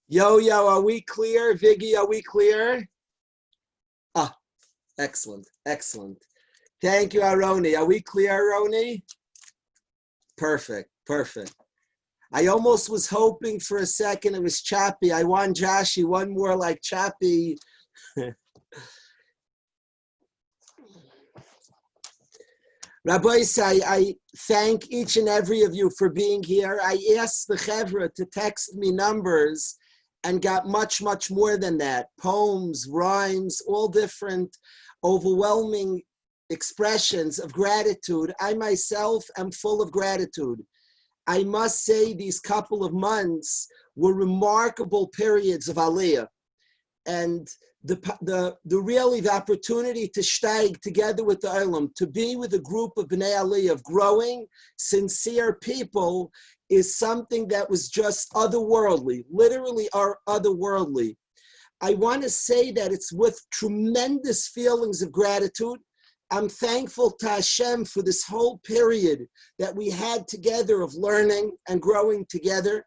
Yo, are we clear? Viggy, are we clear? Ah, excellent. Thank you, Aroni. Are we clear, Aroni? Perfect. I almost was hoping for a second it was choppy. I want Joshi, one more like choppy. Rabbis, I thank each and every of you for being here. I asked the Chevra to text me numbers and got much more than that. Poems, rhymes, all different, overwhelming expressions of gratitude. I myself am full of gratitude. I must say these couple of months were remarkable periods of Aliyah. And the opportunity to steig together with the Olam, to be with a group of Bnei Aliyah, of growing, sincere people, is something that was just otherworldly, literally otherworldly. I want to say that it's with tremendous feelings of gratitude. I'm thankful to Hashem for this whole period that we had together of learning and growing together.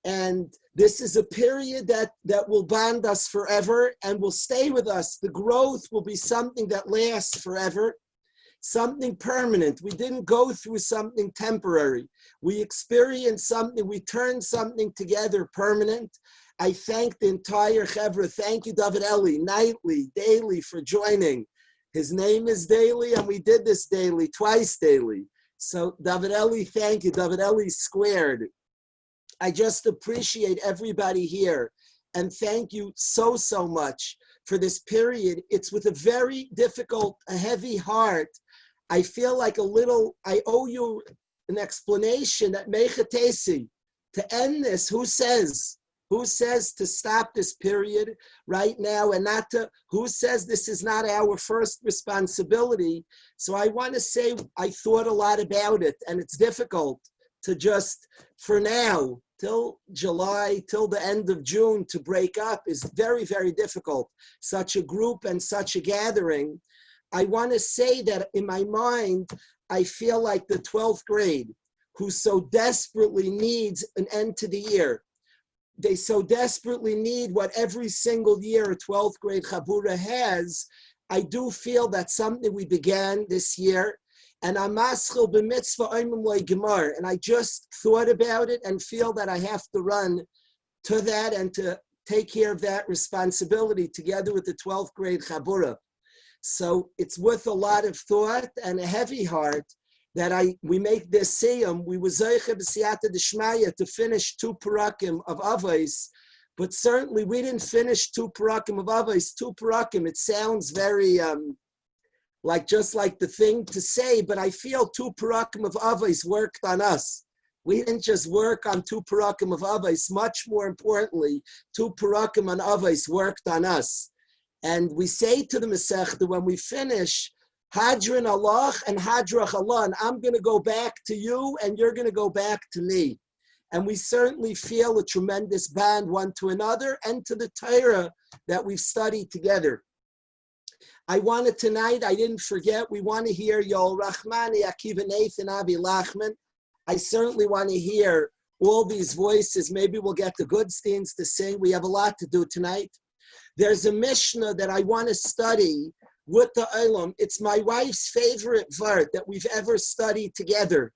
And this is a period that will bond us forever and will stay with us. The growth will be something that lasts forever, something permanent. We didn't go through something temporary. We experienced something, we turned something together permanent. I thank the entire Chevra. Thank you, David Eli, nightly, daily, for joining. His name is daily, and we did this daily, twice daily. So David Eli, thank you. David Eli squared. I just appreciate everybody here, and thank you so much for this period. It's with a very difficult, a heavy heart. I feel like I owe you an explanation at Mechatesi to end this. Who says to stop this period right now and not to, who says this is not our first responsibility? So I want to say I thought a lot about it, and it's difficult to just, for now, till July, till the end of June, to break up is very difficult. Such a group and such a gathering. I want to say that in my mind, I feel like the 12th grade, who so desperately needs an end to the year. They so desperately need what every single year a 12th grade Chabura has. I do feel that's something we began this year. And I'm maschil b'mitzvah oimim lo gemar. And I just thought about it and feel that I have to run to that and to take care of that responsibility together with the 12th grade Chabura. So it's with a lot of thought and a heavy heart that we make this siyum. We were zeicha b'siyata d'shmaya to finish 2 parakim of Avos, but certainly we didn't finish 2 parakim of Avos. 2 parakim, it sounds very just like the thing to say, but I feel 2 parakim of Avos worked on us. We didn't just work on 2 parakim of Avos. Much more importantly, 2 parakim on Avos worked on us. And we say to the Masechta when we finish, Hadrin Allah and Hadrach Allah, and I'm going to go back to you and you're going to go back to me. And we certainly feel a tremendous bond one to another and to the Torah that we've studied together. I wanted tonight, I didn't forget, we want to hear Yoel Rachmani, Akiva Nathan, Avi Lachman. I certainly want to hear all these voices. Maybe we'll get the Goodsteins to sing. We have a lot to do tonight. There's a Mishna that I want to study with the Olam. It's my wife's favorite vart that we've ever studied together.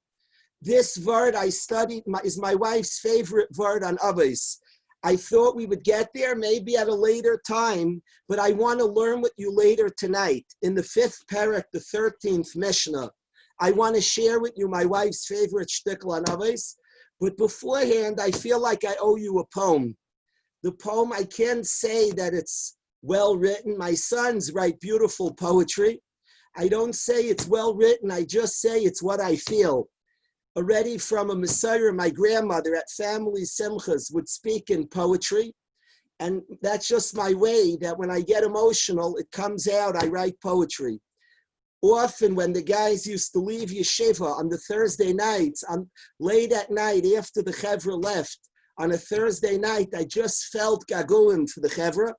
This vart I studied is my wife's favorite vart on Avos. I thought we would get there maybe at a later time, but I want to learn with you later tonight. In the 5th parak, the 13th Mishnah, I want to share with you my wife's favorite shtickle on Avos. But beforehand, I feel like I owe you a poem. The poem, I can't say that it's well written. My sons write beautiful poetry. I don't say it's well written. I just say it's what I feel. Already from a Messiah, my grandmother at family simchas would speak in poetry. And that's just my way, that when I get emotional, it comes out, I write poetry. Often when the guys used to leave yeshiva on the Thursday nights, late at night after the chevra left, on a Thursday night, I just felt gaguim for the chevra,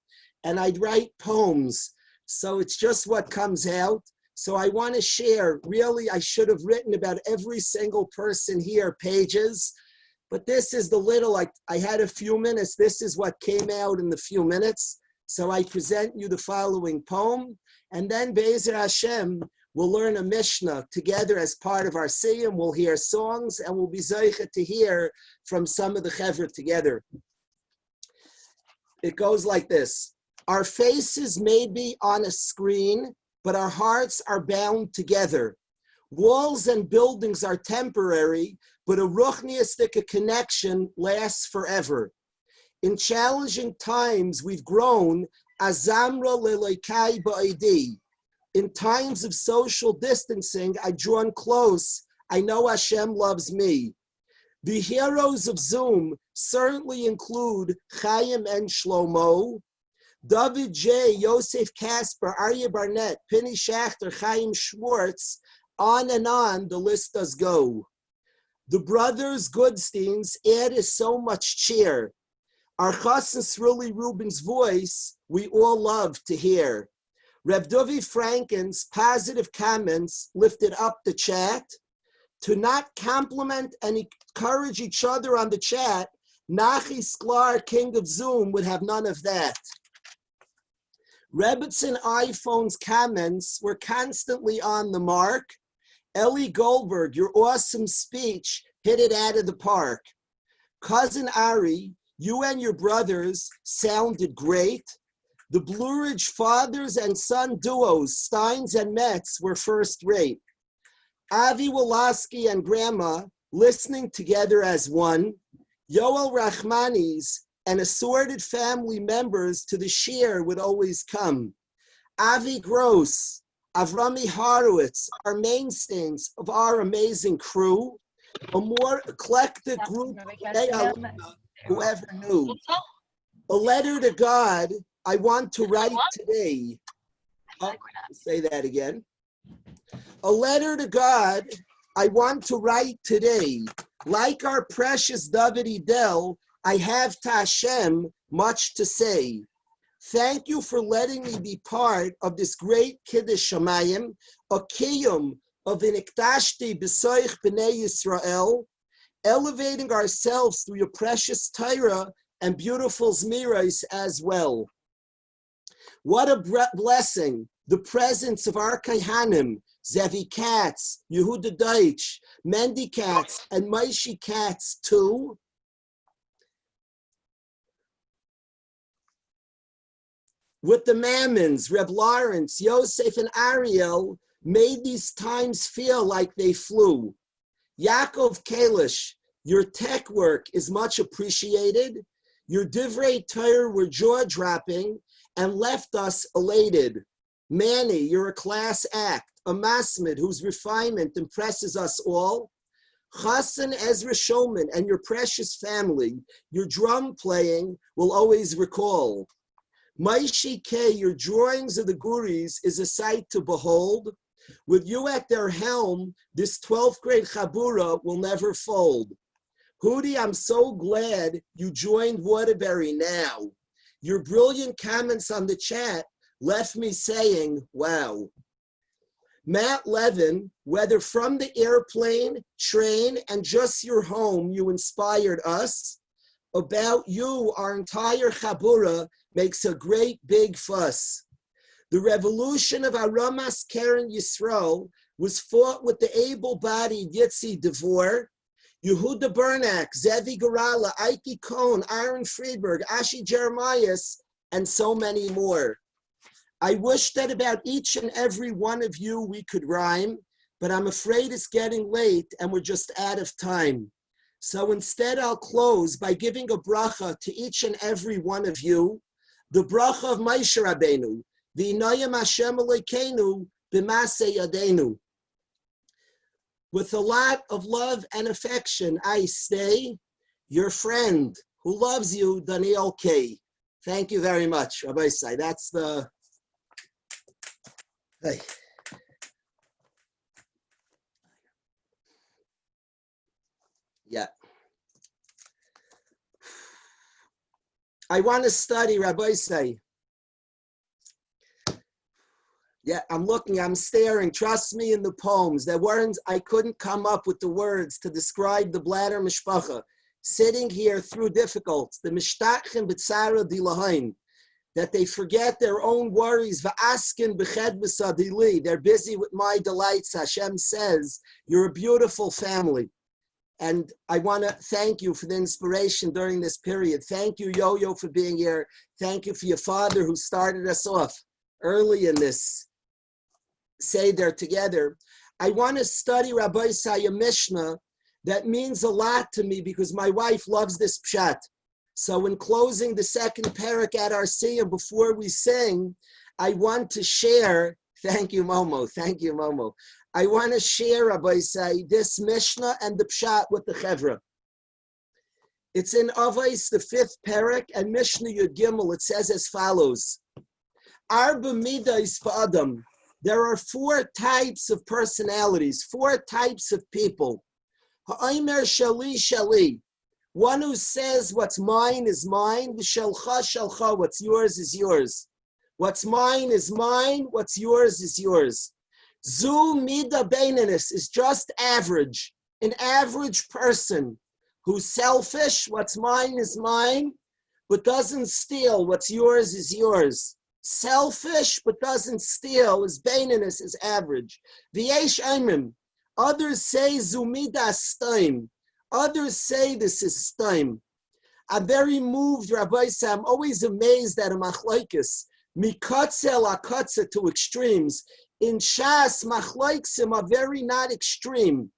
and I'd write poems. So it's just what comes out. So I want to share, really, I should have written about every single person here, pages, but this is the little, I had a few minutes. This is what came out in the few minutes. So I present you the following poem, and then Be'ezer Hashem, we'll learn a Mishnah together as part of our Siyum. We'll hear songs, and we'll be zeicha to hear from some of the Chevra together. It goes like this. Our faces may be on a screen, but our hearts are bound together. Walls and buildings are temporary, but a ruchniistic connection lasts forever. In challenging times, we've grown azamra lelokai ba'idi. In times of social distancing, I've drawn close. I know Hashem loves me. The heroes of Zoom certainly include Chaim and Shlomo, David J., Yosef Kasper, Aryeh Barnett, Penny Schachter, Chaim Schwartz, on and on the list does go. The brothers Goodsteins add so much cheer. Our Chassan Sruli Rubin's voice we all love to hear. Reb Dovi Franken's positive comments lifted up the chat. To not compliment and encourage each other on the chat, Nachi Sklar, king of Zoom, would have none of that. Rebbitzin iPhone's comments were constantly on the mark. Ellie Goldberg, your awesome speech hit it out of the park. Cousin Ari, you and your brothers sounded great. The Blue Ridge fathers and son duos, Steins and Metz, were first rate. Avi Wolaski and Grandma listening together as one. Yoel Rachmanis and assorted family members to the shir would always come. Avi Gross, Avrami Horowitz, our mainstays of our amazing crew, a more eclectic group who ever knew. A letter to God I want to write today. Say that again. A letter to God I want to write today. Like our precious David Edel, I have to Hashem much to say. Thank you for letting me be part of this great Kiddush Shamayim, a kiyum of an iktashti b'soich b'nei Yisrael, elevating ourselves through your precious Torah and beautiful Zmiros as well. What a blessing, the presence of our Kaihanim, Zevi Katz, Yehuda Deutsch, Mendy Katz, and Maishi Katz too. With the Mammons, Reb Lawrence, Yosef, and Ariel made these times feel like they flew. Yaakov Kalish, your tech work is much appreciated. Your divrei Torah were jaw-dropping and left us elated. Manny, you're a class act, a masmid whose refinement impresses us all. Chassan Ezra Shulman and your precious family, your drum playing will always recall. Maishi K, your drawings of the Guris is a sight to behold. With you at their helm, this 12th grade Chabura will never fold. Hudi, I'm so glad you joined Waterbury now. Your brilliant comments on the chat left me saying, wow. Matt Levin, whether from the airplane, train, and just your home, you inspired us. About you, our entire Chabura makes a great big fuss. The revolution of Aramas Keren Yisrael was fought with the able-bodied Yitzi Devor, Yehuda Bernak, Zevi Garala, Ike Cohn, Aaron Friedberg, Ashi Jeremias, and so many more. I wish that about each and every one of you we could rhyme, but I'm afraid it's getting late and we're just out of time. So instead I'll close by giving a bracha to each and every one of you, the bracha of Moshe Rabbeinu, V'inayim Hashem Elokeinu b'maseh yadeinu. With a lot of love and affection, I stay, your friend who loves you, Daniel K. Thank you very much, Rabbi Sai. That's the... Hey. Yeah. I want to study, Rabbi Sai. Yeah, I'm looking, I'm staring. Trust me, in the poems. There weren't, I couldn't come up with the words to describe the bladder mishpacha. Sitting here through difficulties, the mishtachim b'tzara dilahain, that they forget their own worries. V'askin b'ched b'sadili. They're busy with my delights. Hashem says, you're a beautiful family. And I want to thank you for the inspiration during this period. Thank you, Yo-Yo, for being here. Thank you for your father who started us off early in this Seder together. I want to study Rabbi Isaiah Mishna. That means a lot to me because my wife loves this pshat. So in closing the second parak at our siyum, before we sing, I want to share, thank you, Momo, I want to share, Rabbi Isaiah, this Mishnah and the pshat with the Chevra. It's in Avos, the fifth parak, and Mishnah Yud Gimel. It says as follows: Arba midas ba'adam. There are four types of personalities, four types of people. Ha'omer shali shali. One who says what's mine is mine. V'shelcha shelcha. What's yours is yours. What's mine is mine. What's yours is yours. Zu mida beinanis is just average. An average person who's selfish. What's mine is mine, but doesn't steal. What's yours is yours. Selfish but doesn't steal is beinanis, is average. V'yesh aimim. Others say zumida staim. Others say this is staim. I'm very moved, Rabbi. I'm always amazed at a machlokes. Mikatzel akatze, to extremes. In Shas, machlokes are very not extreme.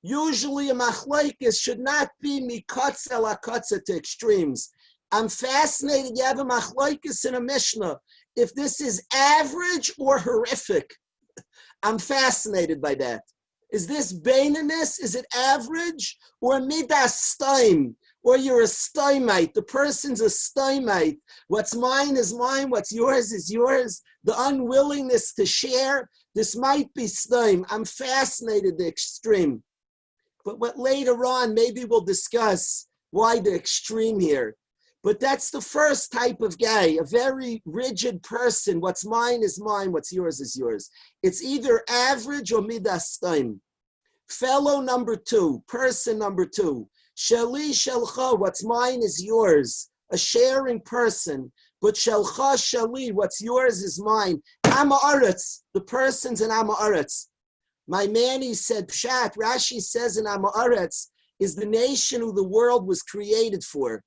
Usually a machlokes should not be mikatzel akatze to extremes. I'm fascinated. You have a machlokes in a Mishnah. If this is average or horrific, I'm fascinated by that. Is this beinanis? Is it average? Or midas staim? Or you're a staimite. The person's a staimite. What's mine is mine. What's yours is yours. The unwillingness to share. This might be staim. I'm fascinated, the extreme. But what later on, maybe we'll discuss why the extreme here. But that's the first type of guy, a very rigid person. What's mine is mine, what's yours is yours. It's either average or midas staim. Fellow number two, person number two, shali shelcha, what's mine is yours, a sharing person. But shelcha shali, what's yours is mine. Am haaretz, the person's an am haaretz. My Manny said pshat, Rashi says in am haaretz is the nation who the world was created for.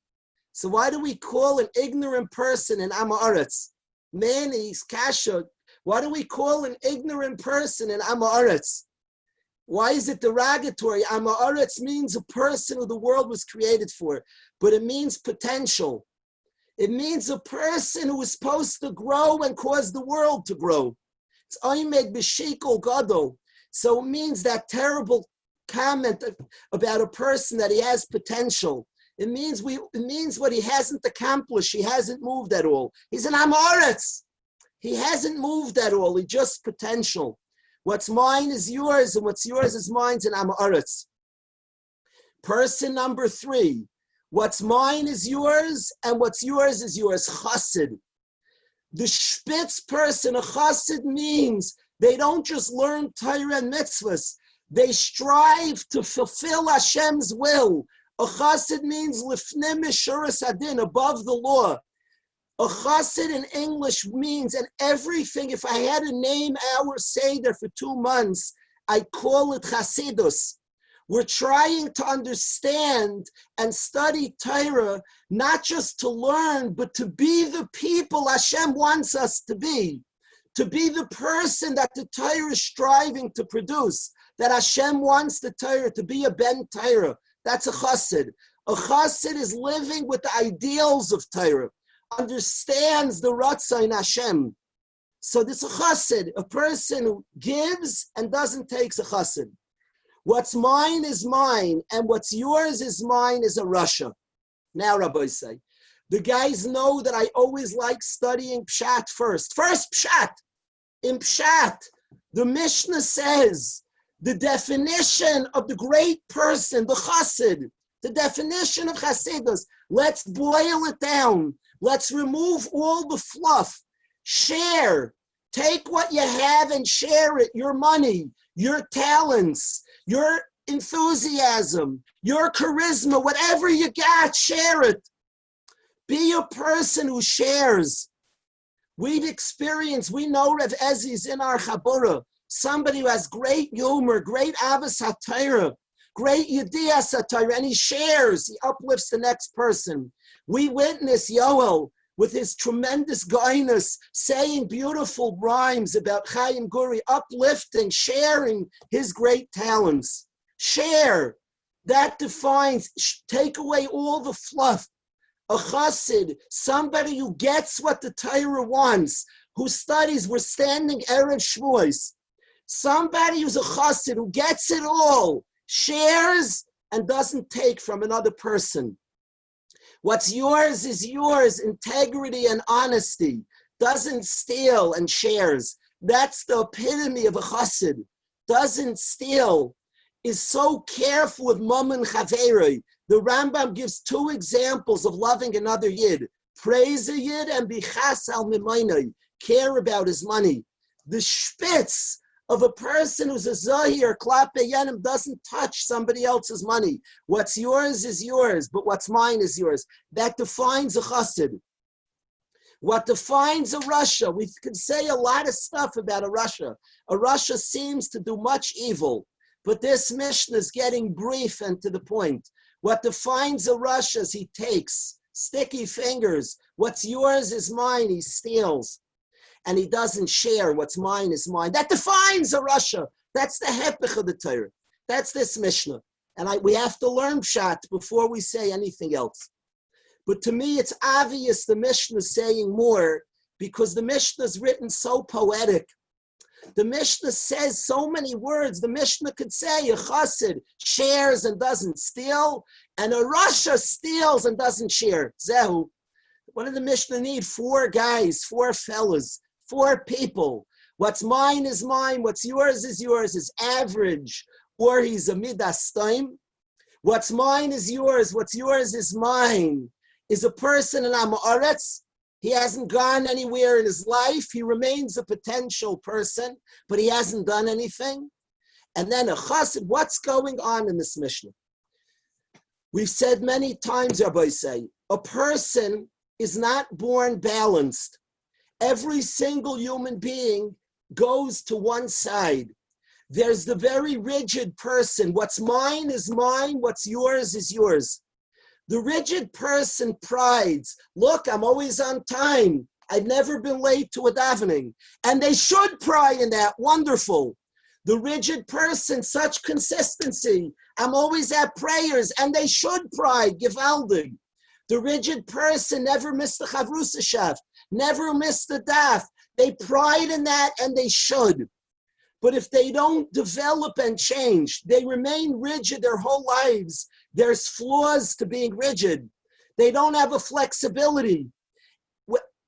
So why do we call an ignorant person an am haaretz? Manny's kasha. Why do we call an ignorant person an am haaretz? Why is it derogatory? Am haaretz means a person who the world was created for, but it means potential. It means a person who is supposed to grow and cause the world to grow. It's oimed b'shikol gadol. So it means that terrible comment about a person that he has potential. It means what he hasn't accomplished. He hasn't moved at all. He's an am haaretz. He hasn't moved at all. He just potential. What's mine is yours, and what's yours is mine, and am haaretz. Person number three. What's mine is yours, and what's yours is yours. Chassid. The spitz person, a chassid, means they don't just learn Torah and mitzvahs. They strive to fulfill Hashem's will. A chassid means lifnim mishuras hadin, above the law. A chassid in English means, and everything, if I had to name our Seder for 2 months, I'd call it chasidus. We're trying to understand and study Torah, not just to learn, but to be the people Hashem wants us to be the person that the Torah is striving to produce, that Hashem wants the Torah to be a ben Torah. That's a chassid. A chassid is living with the ideals of Torah, understands the Ratzon Hashem. So this is a chassid, a person who gives and doesn't take, a chassid. What's mine is mine, and what's yours is mine is a Russia. Now, Rabbi say, the guys know that I always like studying pshat first. First pshat. In pshat, the Mishnah says, the definition of the great person, the chassid, the definition of chasidus, let's boil it down. Let's remove all the fluff. Share. Take what you have and share it. Your money, your talents, your enthusiasm, your charisma, whatever you got, share it. Be a person who shares. We've experienced, we know Rav Ezzi's in our Chabura, somebody who has great humor, great Avos HaTorah, great Yediyas HaTorah, and he shares, he uplifts the next person. We witness Yoel with his tremendous guyness, saying beautiful rhymes about Chaim Guri, uplifting, sharing his great talents. Share. That defines, take away all the fluff. A chassid, somebody who gets what the Torah wants, who studies, we're standing Erev Shmuos. Somebody who's a chassid, who gets it all, shares and doesn't take from another person. What's yours is yours, integrity and honesty, doesn't steal and shares. That's the epitome of a chassid. Doesn't steal, is so careful with mammon chaverei. The Rambam gives two examples of loving another Yid. Praise a Yid and bichas al mimaynai, care about his money. The spitz of a person who's a zahir, klape yenim, doesn't touch somebody else's money. What's yours is yours, but what's mine is yours. That defines a chassid. What defines a Russia, we could say a lot of stuff about a Russia. A Russia seems to do much evil, but this Mishna is getting brief and to the point. What defines a Russia is he takes sticky fingers. What's yours is mine, he steals. And he doesn't share. What's mine is mine. That defines a Russia. That's the hepech of the Torah. That's this Mishnah. And we have to learn Pshat before we say anything else. But to me, it's obvious the Mishnah is saying more because the Mishnah is written so poetic. The Mishnah says so many words. The Mishnah could say a chassid shares and doesn't steal, and a Russia steals and doesn't share. Zehu. What did the Mishnah need? 4 guys, 4 fellas, 4 people. What's mine is mine. What's yours is average. Or he's a midas time. What's mine is yours. What's yours is mine. Is a person in Amaretz. He hasn't gone anywhere in his life. He remains a potential person, but he hasn't done anything. And then a chassid, what's going on in this Mishnah? We've said many times, Rabbi say, a person is not born balanced. Every single human being goes to one side. There's the very rigid person. What's mine is mine. What's yours is yours. The rigid person prides, look, I'm always on time. I've never been late to a davening. And they should pride in that. Wonderful. The rigid person, such consistency. I'm always at prayers, and they should pride. Gewaldig. The rigid person never missed the Chavrusa Shav, never missed the daf. They pride in that, and they should. But if they don't develop and change, they remain rigid their whole lives. There's flaws to being rigid. They don't have a flexibility.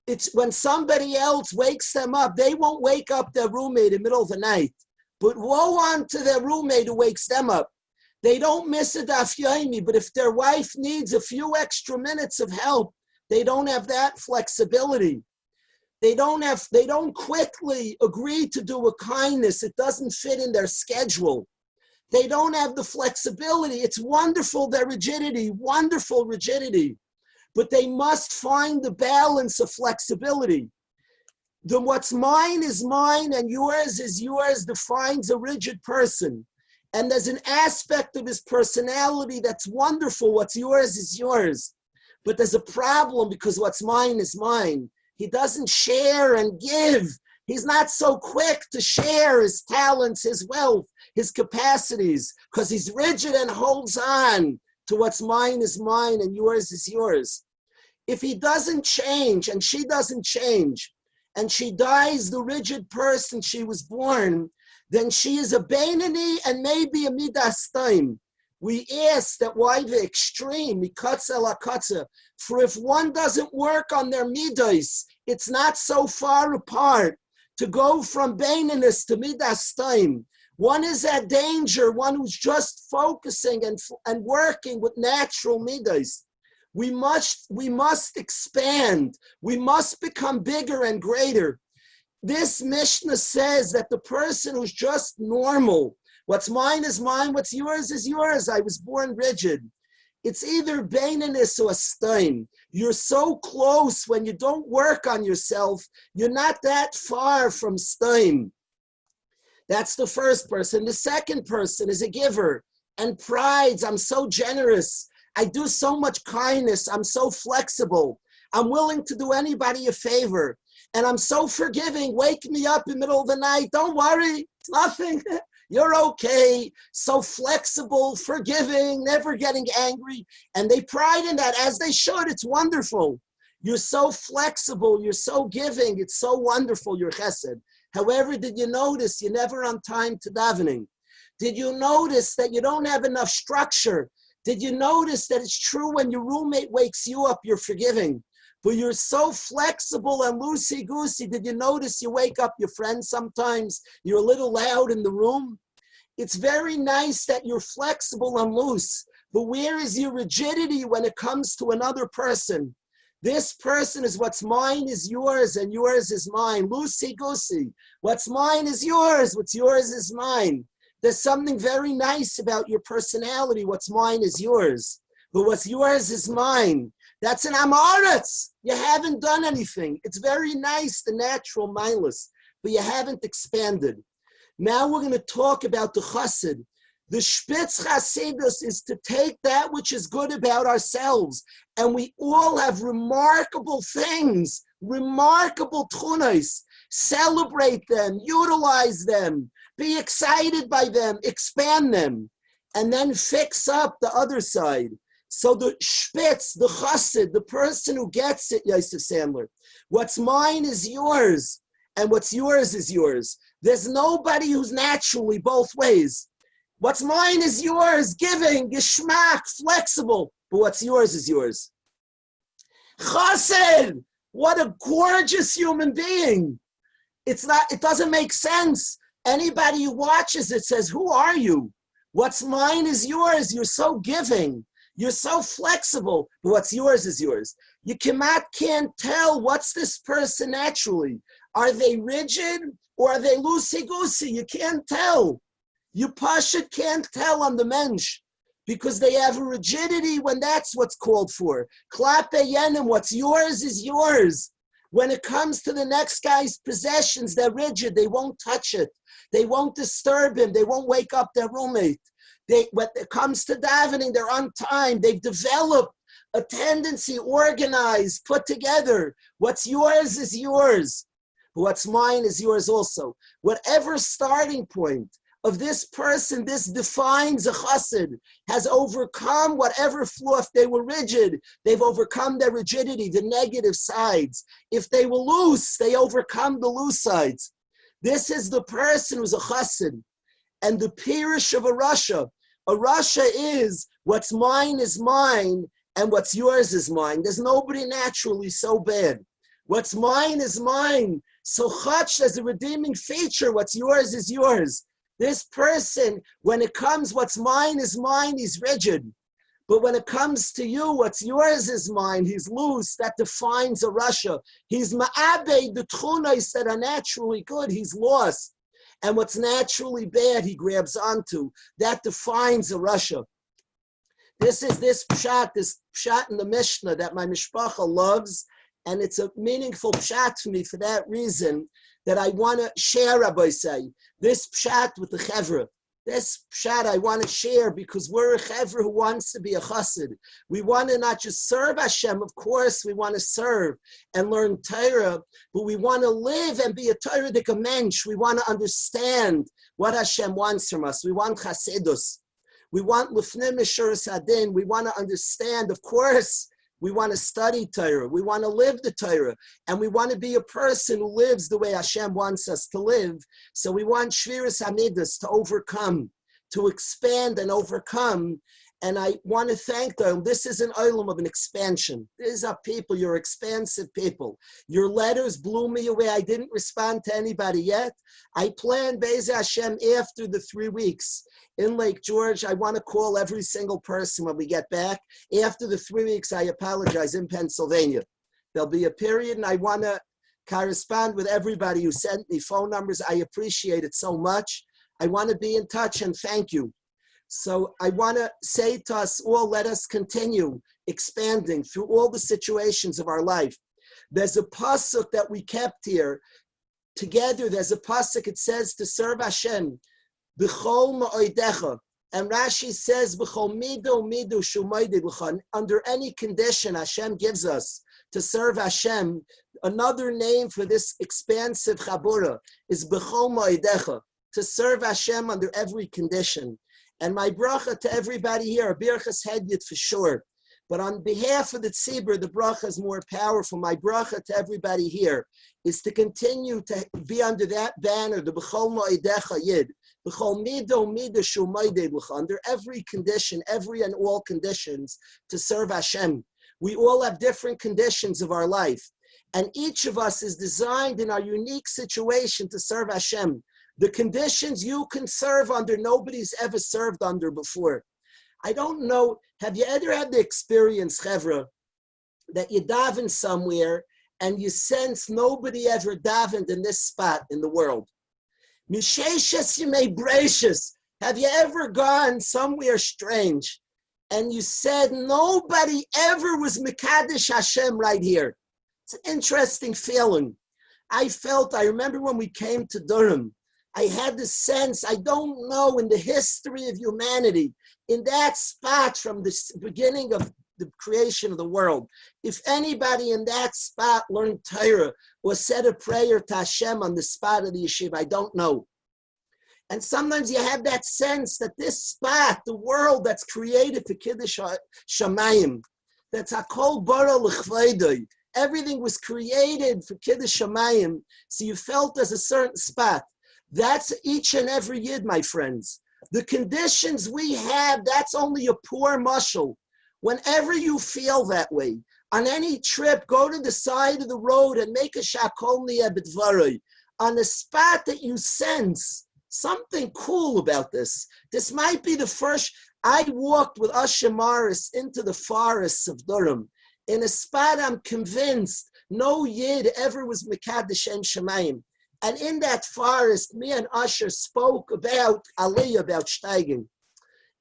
It's when somebody else wakes them up, they won't wake up their roommate in the middle of the night. But woe unto their roommate who wakes them up. They don't miss a daf yomi, but if their wife needs a few extra minutes of help, they don't have that flexibility. They don't quickly agree to do a kindness. It doesn't fit in their schedule. They don't have the flexibility. It's wonderful, their rigidity, wonderful rigidity. But they must find the balance of flexibility. The what's mine is mine and yours is yours defines a rigid person. And there's an aspect of his personality that's wonderful. What's yours is yours. But there's a problem because what's mine is mine. He doesn't share and give. He's not so quick to share his talents, his wealth, his capacities, because he's rigid and holds on to what's mine is mine and yours is yours. If he doesn't change and she doesn't change, and she dies the rigid person she was born, then she is a Beinani and maybe a Midas Time. We ask that why the extreme, mikatza la katza, for if one doesn't work on their midas, it's not so far apart to go from Beinanis to Midas Time. One is at danger, one who's just focusing and working with natural midas. We must expand. We must become bigger and greater. This Mishna says that the person who's just normal, what's mine is mine, what's yours is yours. I was born rigid. It's either baininess or stein. You're so close when you don't work on yourself, you're not that far from stein. That's the first person. The second person is a giver and prides. I'm so generous. I do so much kindness. I'm so flexible. I'm willing to do anybody a favor. And I'm so forgiving. Wake me up in the middle of the night. Don't worry. It's nothing. You're okay. So flexible, forgiving, never getting angry. And they pride in that, as they should. It's wonderful. You're so flexible. You're so giving. It's so wonderful. You're chesed. However, did you notice you're never on time to davening? Did you notice that you don't have enough structure? Did you notice that it's true when your roommate wakes you up, you're forgiving? But you're so flexible and loosey-goosey. Did you notice you wake up your friends sometimes? You're a little loud in the room. It's very nice that you're flexible and loose. But where is your rigidity when it comes to another person? This person is what's mine is yours and yours is mine. Loosey-goosey. What's mine is yours. What's yours is mine. There's something very nice about your personality. What's mine is yours. But what's yours is mine. That's an amaretz. You haven't done anything. It's very nice, the natural, mindless, but you haven't expanded. Now we're going to talk about the chassid. The spitz chassidus is to take that which is good about ourselves, and we all have remarkable things, remarkable tchunos. Celebrate them, utilize them, be excited by them, expand them, and then fix up the other side. So the spitz, the chassid, the person who gets it, Yosef Sandler, what's mine is yours, and what's yours is yours. There's nobody who's naturally both ways. What's mine is yours, giving, geschmack, flexible, but what's yours is yours. Chassid, what a gorgeous human being. It doesn't make sense. Anybody who watches it says, who are you? What's mine is yours. You're so giving. You're so flexible, but what's yours is yours. You can't tell what's this person naturally. Are they rigid or are they loosey-goosey? You can't tell. You pashut can't tell on the mensch because they have a rigidity when that's what's called for. Klape yenim, what's yours is yours. When it comes to the next guy's possessions, they're rigid. They won't touch it. They won't disturb him. They won't wake up their roommate. When it comes to davening, they're on time. They've developed a tendency, organized, put together. What's yours is yours. What's mine is yours also. Whatever starting point of this person, this defines a chassid, has overcome whatever flaw. If they were rigid, they've overcome their rigidity, the negative sides. If they were loose, they overcome the loose sides. This is the person who's a chassid. And the pirish of a rasha is what's mine is mine and what's yours is mine. There's nobody naturally so bad. What's mine is mine. So chach as a redeeming feature, what's yours is yours. This person, when it comes, what's mine is mine, he's rigid. But when it comes to you, what's yours is mine, he's loose. That defines a rasha. He's ma'abed, the tchunos that are naturally good, he's lost. And what's naturally bad, he grabs onto. That defines a rasha. This is this pshat in the Mishna that my mishpacha loves, and it's a meaningful pshat for me for that reason that I want to share, Rabbi say, this pshat with the chevra. This pshat I want to share because we're a chevra who wants to be a chassid. We want to not just serve Hashem, of course, we want to serve and learn Torah, but we want to live and be a Torah-dik mensch. We want to understand what Hashem wants from us. We want chasidus. We want lifnei mishuras hadin. We want to understand, of course, we want to study Torah. We want to live the Torah. And we want to be a person who lives the way Hashem wants us to live. So we want shviras hamidus, to overcome, to expand and overcome. And I want to thank them. This is an olam of an expansion. These are people, you're expansive people. Your letters blew me away. I didn't respond to anybody yet. I plan, Be'ez Hashem, after the 3 weeks in Lake George. I want to call every single person when we get back. After the 3 weeks, I apologize, in Pennsylvania. There'll be a period, and I want to correspond with everybody who sent me phone numbers. I appreciate it so much. I want to be in touch and thank you. So I want to say to us all, let us continue expanding through all the situations of our life. There's a pasuk that we kept here together. There's a pasuk, it says to serve Hashem, b'chol ma'odecha. And Rashi says, b'chol midu midu shumayde b'cha. Under any condition Hashem gives us to serve Hashem. Another name for this expansive chabura is b'chol ma'odecha, to serve Hashem under every condition. And my bracha to everybody here, a birchas hedyot for sure. But on behalf of the tzibur, the bracha is more powerful. My bracha to everybody here is to continue to be under that banner, the b'chol ma'odecha yid, b'chol mido mido shumayde b'cha, under every condition, every and all conditions, to serve Hashem. We all have different conditions of our life, and each of us is designed in our unique situation to serve Hashem. The conditions you can serve under, nobody's ever served under before. I don't know, have you ever had the experience, Chevra, that you daven somewhere and you sense nobody ever davened in this spot in the world? Misheshes you may bracious. Have you ever gone somewhere strange and you said nobody ever was Mekadesh Hashem right here? It's an interesting feeling. I remember when we came to Durham, I had the sense, I don't know, in the history of humanity, in that spot from the beginning of the creation of the world, if anybody in that spot learned Torah or said a prayer to Hashem on the spot of the yeshiva, I don't know. And sometimes you have that sense that this spot, the world that's created for Kiddush Shamayim, that's Hakol Bara L'Chvayday, everything was created for Kiddush Shamayim, so you felt there's a certain spot. That's each and every yid, my friends. The conditions we have, that's only a poor mushal. Whenever you feel that way, on any trip, go to the side of the road and make a shakol niyeh b'dvarei. On a spot that you sense something cool about this. This might be the first. I walked with Asher Morris into the forests of Durham, in a spot I'm convinced no yid ever was Mekadesh Shem Shemayim. And in that forest, me and Usher spoke about Aliyah, about Steiging.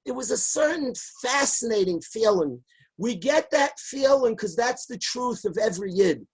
It was a certain fascinating feeling. We get that feeling because that's the truth of every Yid.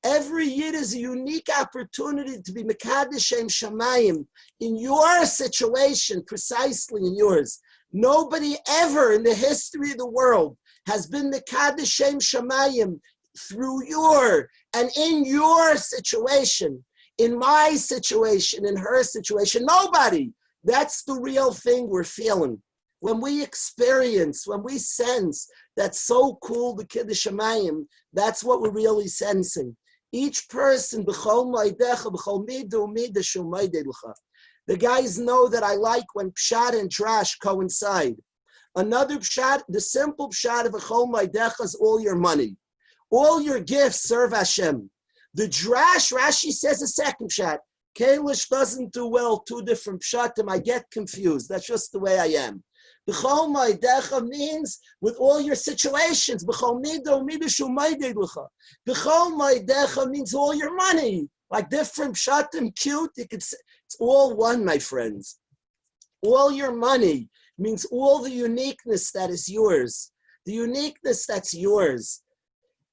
Every Yid is a unique opportunity to be Mekadesh Shem Shamayim in your situation, precisely in yours. Nobody ever in the history of the world has been Mekadesh Shem Shamayim through your and in your situation. In my situation, in her situation, nobody. That's the real thing we're feeling. When we experience, when we sense that's so cool, the Kiddush Shamayim, that's what we're really sensing. Each person, b'chol ma'odecha, b'chol midu midu shumayde l'cha. The guys know that I like when pshat and drash coincide. Another pshat, the simple pshat of b'chol ma'odecha is all your money. All your gifts serve Hashem. The drash, Rashi says a second pshat. Kalish doesn't do well, two different pshatim. I get confused. That's just the way I am. B'chol ma'odecha means with all your situations. B'chol midu midu shumayde l'cha. B'chol ma'odecha means all your money. Like different pshatim, cute. You could say, it's all one, my friends. All your money means all the uniqueness that is yours. The uniqueness that's yours.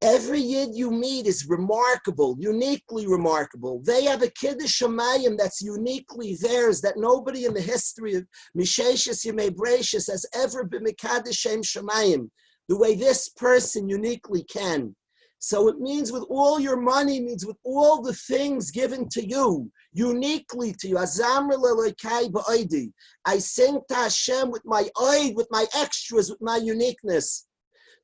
Every Yid you meet is remarkable, uniquely remarkable. They have a Kiddush Shamayim that's uniquely theirs, that nobody in the history of Misheshes Yemei Breishis has ever been Mekadesh Shem Shamayim, the way this person uniquely can. So it means with all your money, means with all the things given to you, uniquely to you. Azamra lelokai ba'oidi. I sing to Hashem with my oid, with my extras, with my uniqueness.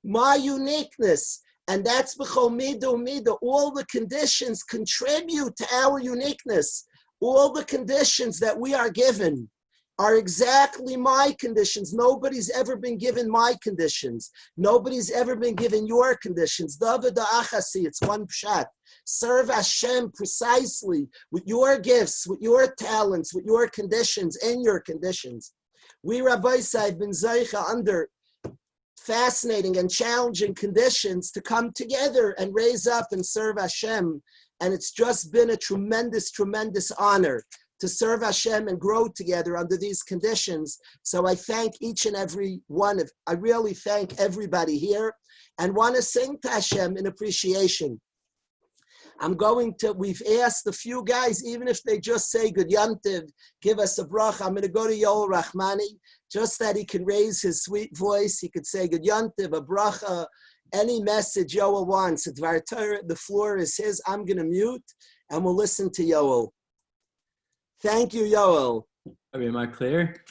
My uniqueness. And that's b'chol midu midu. All the conditions contribute to our uniqueness. All the conditions that we are given are exactly my conditions. Nobody's ever been given my conditions. Nobody's ever been given your conditions. David achasi, it's one pshat. Serve Hashem precisely with your gifts, with your talents, with your conditions, in your conditions. We Rabbi Said bin Zaycha under fascinating and challenging conditions to come together and raise up and serve Hashem. And it's just been a tremendous, tremendous honor to serve Hashem and grow together under these conditions. So I thank each and every one of, I really thank everybody here and want to sing to Hashem in appreciation. We've asked a few guys, even if they just say Good Yontiv, give us a bracha. I'm going to go to Yoel Rahmani, just that he can raise his sweet voice. He could say Good Yontiv, a bracha, any message Yoel wants. The floor is his. I'm going to mute, and we'll listen to Yoel. Thank you, Yoel. Am I clear?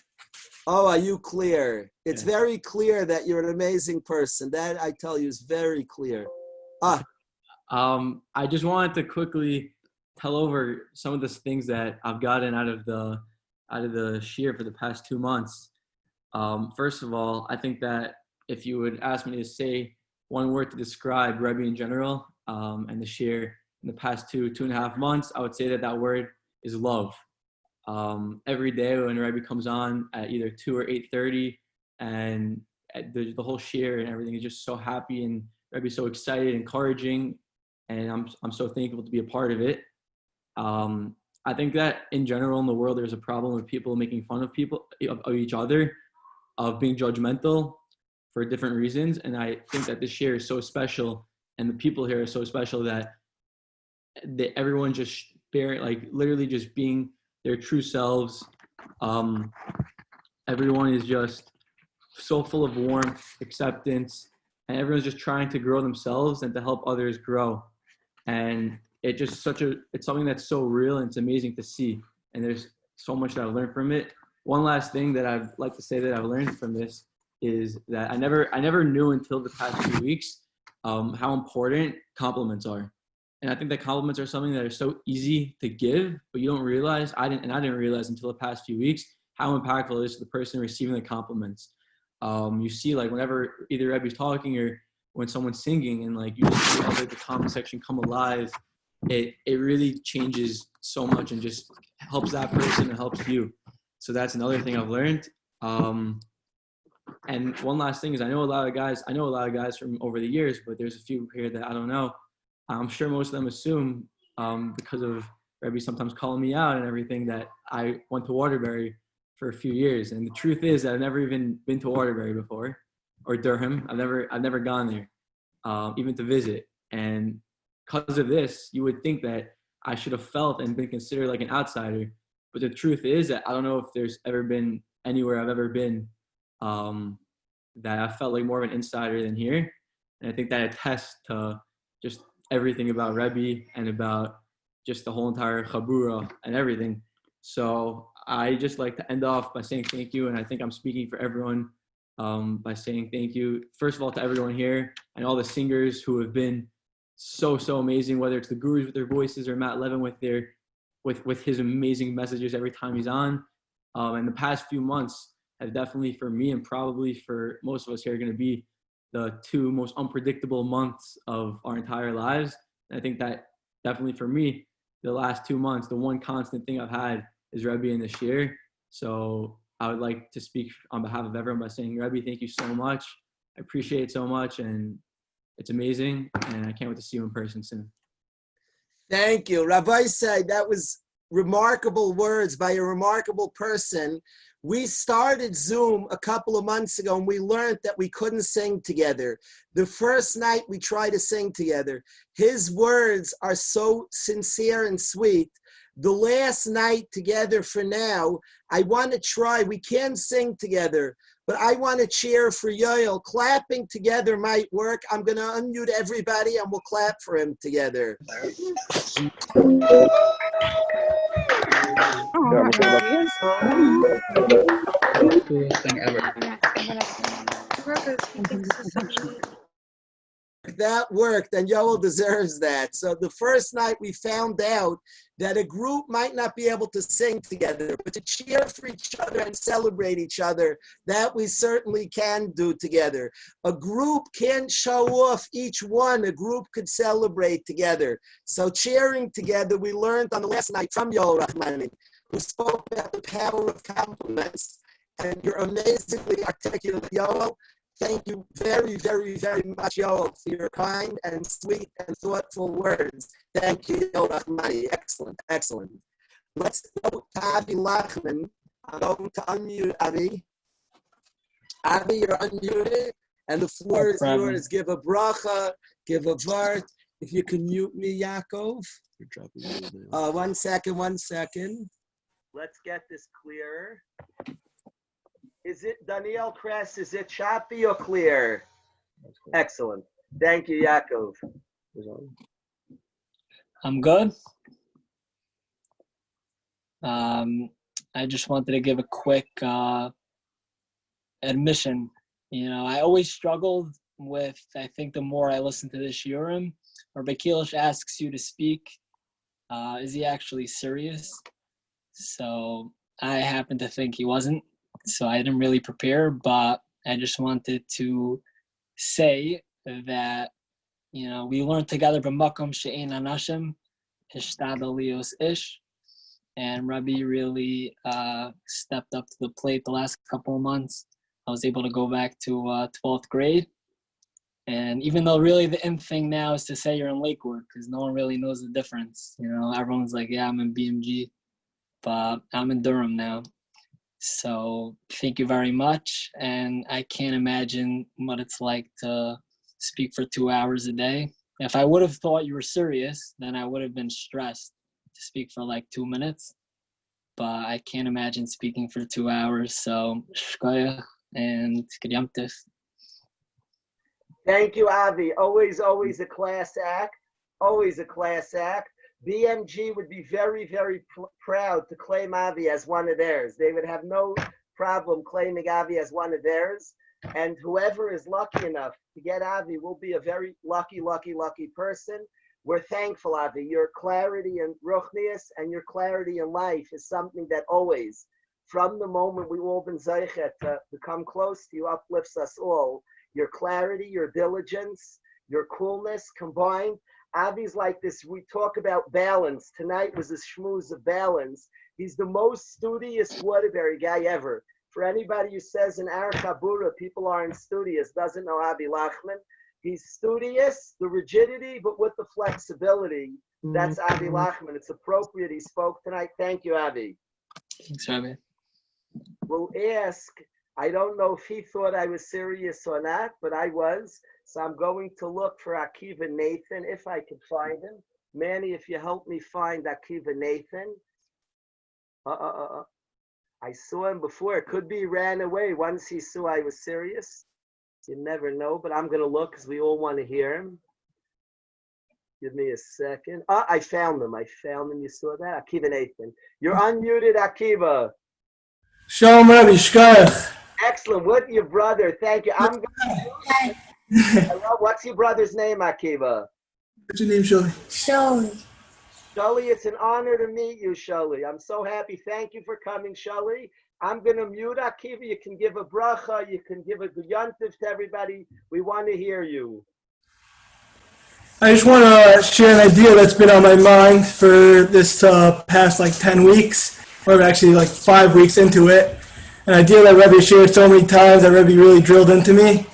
Oh, are you clear? It's very clear that you're an amazing person. That, I tell you, is very clear. I just wanted to quickly tell over some of the things that I've gotten out of the shiur for the past 2 months. First of all, I think that if you would ask me to say one word to describe Rebbe in general and the shiur in the past 2.5 months, I would say that word is love. Every day when Rebbe comes on at either 2 or 8:30, and the whole shiur and everything is just so happy, and Rebbe's so excited, encouraging, and I'm so thankful to be a part of it. I think that in general in the world there's a problem with people making fun of each other, of being judgmental for different reasons, and I think that this shiur is so special, and the people here are so special that everyone just literally just being their true selves. Everyone is just so full of warmth, acceptance, and everyone's just trying to grow themselves and to help others grow. And it's just it's something that's so real, and it's amazing to see. And there's so much that I've learned from it. One last thing that I'd like to say that I've learned from this is that I never knew until the past few weeks how important compliments are. And I think that compliments are something that are so easy to give, but you don't realize, I didn't realize until the past few weeks how impactful it is to the person receiving the compliments. You see, whenever either Rebbe's talking or when someone's singing, and you just see how the comment section come alive, it really changes so much and just helps that person and helps you. So that's another thing I've learned. And one last thing is I know a lot of guys from over the years, but there's a few here that I don't know. I'm sure most of them assume, because of Rebbe sometimes calling me out and everything, that I went to Waterbury for a few years. And the truth is that I've never even been to Waterbury before, or Durham. I've never gone there, even to visit. And because of this, you would think that I should have felt and been considered like an outsider. But the truth is that I don't know if there's ever been anywhere I've ever been that I felt like more of an insider than here. And I think that attests to just everything about Rebbe and about just the whole entire Chabura and everything. So I just like to end off by saying thank you. And I think I'm speaking for everyone by saying thank you, first of all, to everyone here and all the singers who have been so amazing, whether it's the Gurus with their voices or Matt Levin with his amazing messages every time he's on. And the past few months have definitely, for me and probably for most of us here, are going to be the 2 most unpredictable months of our entire lives. And I think that definitely for me, the last 2 months, the one constant thing I've had is Rebbe and the shiur. So I would like to speak on behalf of everyone by saying, Rebbe, thank you so much. I appreciate it so much, and it's amazing, and I can't wait to see you in person soon. Thank you. Rabbi said that was remarkable words by a remarkable person. We started Zoom a couple of months ago, and we learned that we couldn't sing together. The first night we tried to sing together. His words are so sincere and sweet. The last night together for now, I want to try. We can sing together, but I want to cheer for Yoel. Clapping together might work. I'm going to unmute everybody, and we'll clap for him together. Coolest thing ever. That worked, and Yoel deserves that. So the first night we found out that a group might not be able to sing together, but to cheer for each other and celebrate each other, that we certainly can do together. A group can't show off each one. A group could celebrate together. So cheering together, we learned on the last night from Yoel Rahmani, who spoke about the power of compliments. And you're amazingly articulate, Yoel. Thank you very, very, very much, Yoel, for your kind and sweet and thoughtful words. Thank you, Yoel Rahmani. Excellent, excellent. Let's go to Avi Lachman. I'm going to unmute Avi. Avi, you're unmuted, and the floor is yours. Give a bracha, give a vart. If you can mute me, Yaakov. You're dropping 1 second, 1 second. Let's get this clearer. Is it, Daniel Kress, is it choppy or clear? Excellent. Thank you, Yaakov. I'm good. I just wanted to give a quick admission. You know, I always struggled with, I think the more I listen to this Shiurim, Rabbi Kalish asks you to speak, is he actually serious? So I happen to think he wasn't, so I didn't really prepare, but I just wanted to say that, you know, we learned together b'makom she'ein anashim, hishtadel lios ish, and Rabbi really stepped up to the plate the last couple of months. I was able to go back to 12th grade. And even though really the in thing now is to say you're in Lakewood, because no one really knows the difference. You know, everyone's like, yeah, I'm in BMG, but I'm in Durham now. So thank you very much. And I can't imagine what it's like to speak for 2 hours a day. If I would have thought you were serious, then I would have been stressed to speak for like 2 minutes. But I can't imagine speaking for 2 hours. So shkoyach and k'yamtif. Thank you, Avi. Always a class act. Always a class act. BMG would be very, very proud to claim Avi as one of theirs. They would have no problem claiming Avi as one of theirs. And whoever is lucky enough to get Avi will be a very lucky person. We're thankful, Avi. Your clarity and ruchnius and your clarity in life is something that always, from the moment we all been zeichet to become close to you, uplifts us all. Your clarity, your diligence, your coolness combined. Avi's like this. We talk about balance. Tonight was a shmooze of balance. He's the most studious Waterbury guy ever. For anybody who says in Arach Habura people aren't studious, doesn't know Avi Lachman. He's studious, the rigidity, but with the flexibility. That's Avi Lachman. It's appropriate he spoke tonight. Thank you, Avi. Thanks, Rabbi. We'll ask, I don't know if he thought I was serious or not, but I was. So I'm going to look for Akiva Nathan, if I can find him. Manny, if you help me find Akiva Nathan. I saw him before. It could be he ran away once he saw I was serious. You never know, but I'm going to look because we all want to hear him. Give me a second. I found him. You saw that? Akiva Nathan. You're unmuted, Akiva. Shalom, Rabbi Shkoyach. Excellent. What your brother? Thank you. I'm going Hello, what's your brother's name, Akiva? What's your name, Sholi? Sholi, it's an honor to meet you, Sholi. I'm so happy. Thank you for coming, Sholi. I'm going to mute Akiva. You can give a bracha. You can give a guyantiv to everybody. We want to hear you. I just want to share an idea that's been on my mind for this past like 10 weeks, or actually like 5 weeks into it. An idea that Rebbe shared so many times that Rebbe really drilled into me.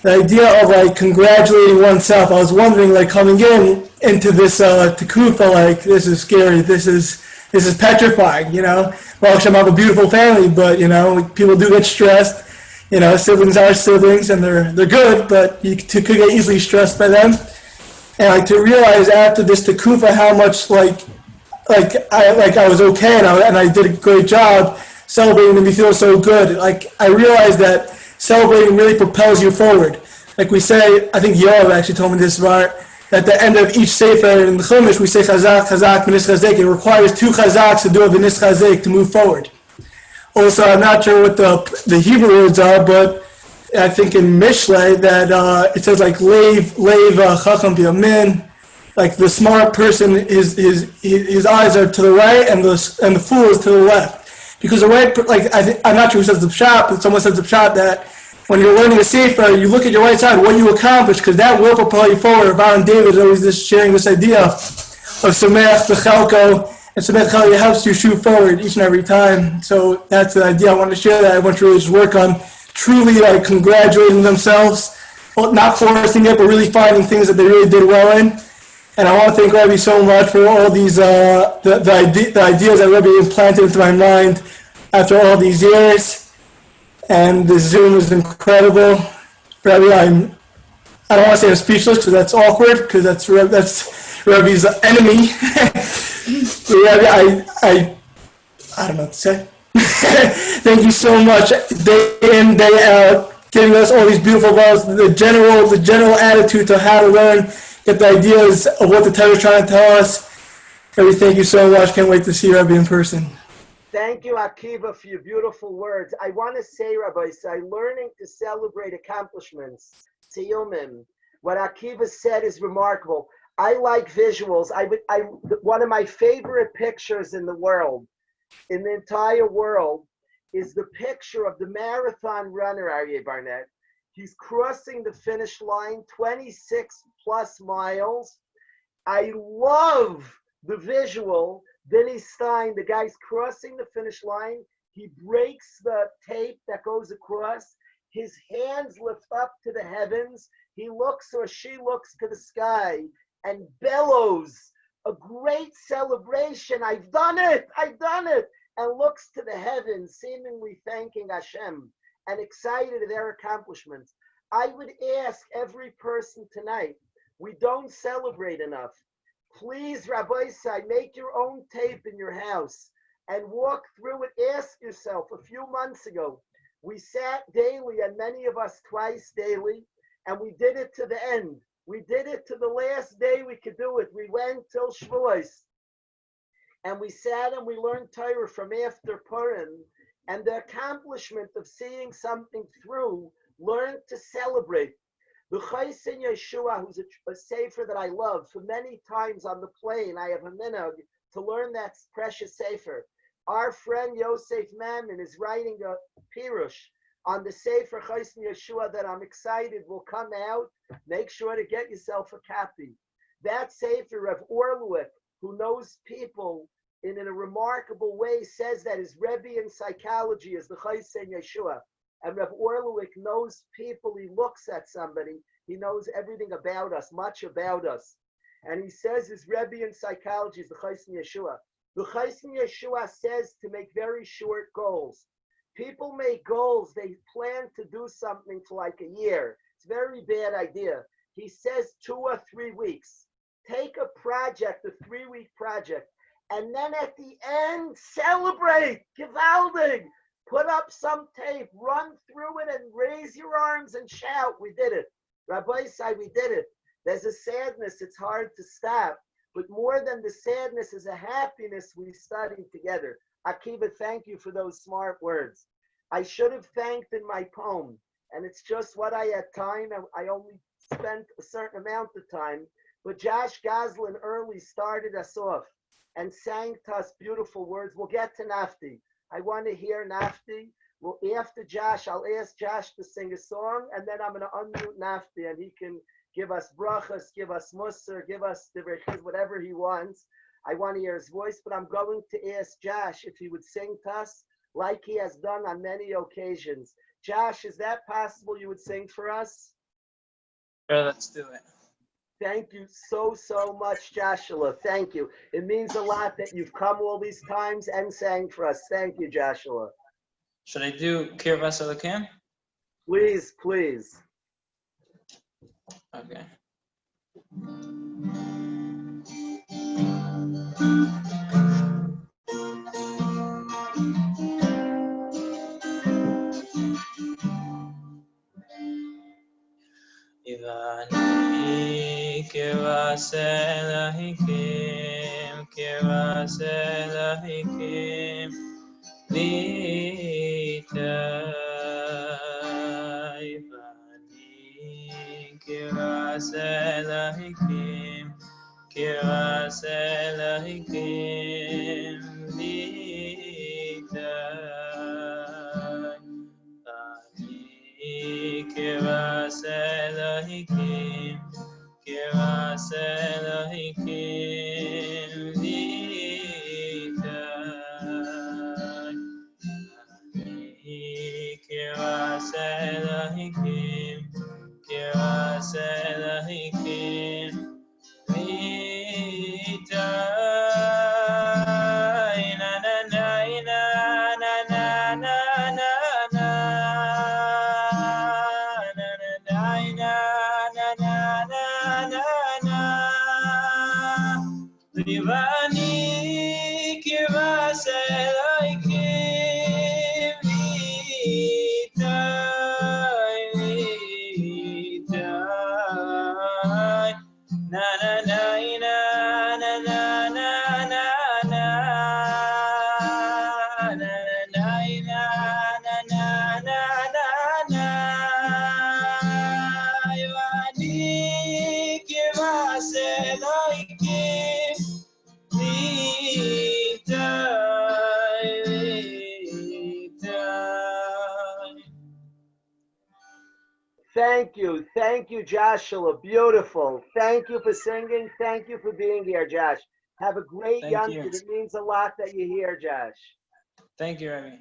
The idea of like congratulating oneself. I was wondering, like coming into this tekufa, like this is scary. This is petrifying. You know, well, I have a beautiful family, but you know, people do get stressed. You know, siblings are siblings, and they're good, but you could get easily stressed by them. And like to realize after this tekufa how much like I was okay and I did a great job celebrating and me feel so good. Like I realized that celebrating really propels you forward. Like we say, I think Yoav actually told me this part, at the end of each sefer in the Chumash, we say chazak, chazak, v'nis chazek. It requires 2 chazaks to do a v'nis chazek to move forward. Also, I'm not sure what the Hebrew words are, but I think in Mishle that it says like leiv chacham b'yamin, like the smart person, his eyes are to the right and the fool is to the left. Because the right, like I'm not sure who says the pshat, but someone says the pshat that when you're learning a sefer, you look at your right side, what you accomplished, because that will propel you forward. Aaron David is always just sharing this idea of Sameach Bechelko, and Sameach Bechelko helps you shoot forward each and every time. So that's the idea. I want to share that. I want to really just work on truly like congratulating themselves, well, not forcing it, but really finding things that they really did well in. And I want to thank Rabbi so much for all these the ideas that Rabbi implanted into my mind after all these years. And the Zoom is incredible. Rabbi, I don't want to say I'm speechless because that's awkward because that's Rabbi's enemy. But Rabbi, I don't know what to say. Thank you so much, day in, day out, giving us all these beautiful laws, the general attitude to how to learn, get the ideas of what the Torah is trying to tell us. Rabbi, thank you so much. Can't wait to see Rabbi in person. Thank you, Akiva, for your beautiful words. I want to say, Rabbi Isai, learning to celebrate accomplishments, tiyumim. What Akiva said is remarkable. I like visuals. One of my favorite pictures in the world, in the entire world, is the picture of the marathon runner, Aryeh Barnett. He's crossing the finish line, 26 plus miles. I love the visual. Vinny Stein, the guy's crossing the finish line. He breaks the tape that goes across. His hands lift up to the heavens. He looks, or she looks, to the sky and bellows a great celebration. I've done it, and looks to the heavens, seemingly thanking Hashem and excited at their accomplishments. I would ask every person tonight, we don't celebrate enough. Please, Rabbi Isai, make your own tape in your house and walk through it. Ask yourself, a few months ago, we sat daily, and many of us twice daily, and we did it to the end. We did it to the last day we could do it. We went till Shavuos, and we sat and we learned Torah from after Purim, and the accomplishment of seeing something through, learned to celebrate. The Chaysin Yeshua, who's a sefer that I love, for many times on the plane, I have a minhag to learn that precious sefer. Our friend Yosef Mammon is writing a pirush on the sefer Chaysin Yeshua that I'm excited will come out. Make sure to get yourself a copy. That sefer of Orluik, who knows people in a remarkable way, says that his Rebbe in psychology is the Chaysin Yeshua. And Reb Orluik knows people. He looks at somebody. He knows everything about us, much about us. And he says his Rebbe in psychology is the Chaysin Yeshua. The Chaysin Yeshua says to make very short goals. People make goals. They plan to do something for like a year. It's a very bad idea. He says 2 or 3 weeks. Take a project, a 3-week project, and then at the end, celebrate. Gewaldig. Put up some tape, run through it, and raise your arms and shout, we did it. Rabbi Isai, we did it. There's a sadness, it's hard to stop. But more than the sadness is a happiness we studied together. Akiva, thank you for those smart words. I should have thanked in my poem, and it's just what I had time, and I only spent a certain amount of time. But Josh Goslin early started us off and sang to us beautiful words. We'll get to Nafti. I want to hear Nafti. Well, after Josh, I'll ask Josh to sing a song, and then I'm going to unmute Nafti, and he can give us brachas, give us musar, give us whatever he wants. I want to hear his voice, but I'm going to ask Josh if he would sing to us like he has done on many occasions. Josh, is that possible you would sing for us? Sure, let's do it. Thank you so much, Joshua. Thank you. It means a lot that you've come all these times and sang for us. Thank you, Joshua. Should I do Kirvas Elokim? Please, please. Okay. Ivani Kirvas Elokim, Kirvas Elokim, Vita. Kirvas Elokim, Kirvas Elokim, Vita. Kirvas Elokim, Kirvas Elokim, Vita. Kirvas Ivani Kiras Elohim Itai Na na na na na na na na na na na na na na na Ivani Kiras Elohim Thank you, Joshua. Beautiful. Thank you for singing. Thank you for being here, Josh. Have a great Thank Yom you. Tov. It means a lot that you're here, Josh. Thank you, Rabbi.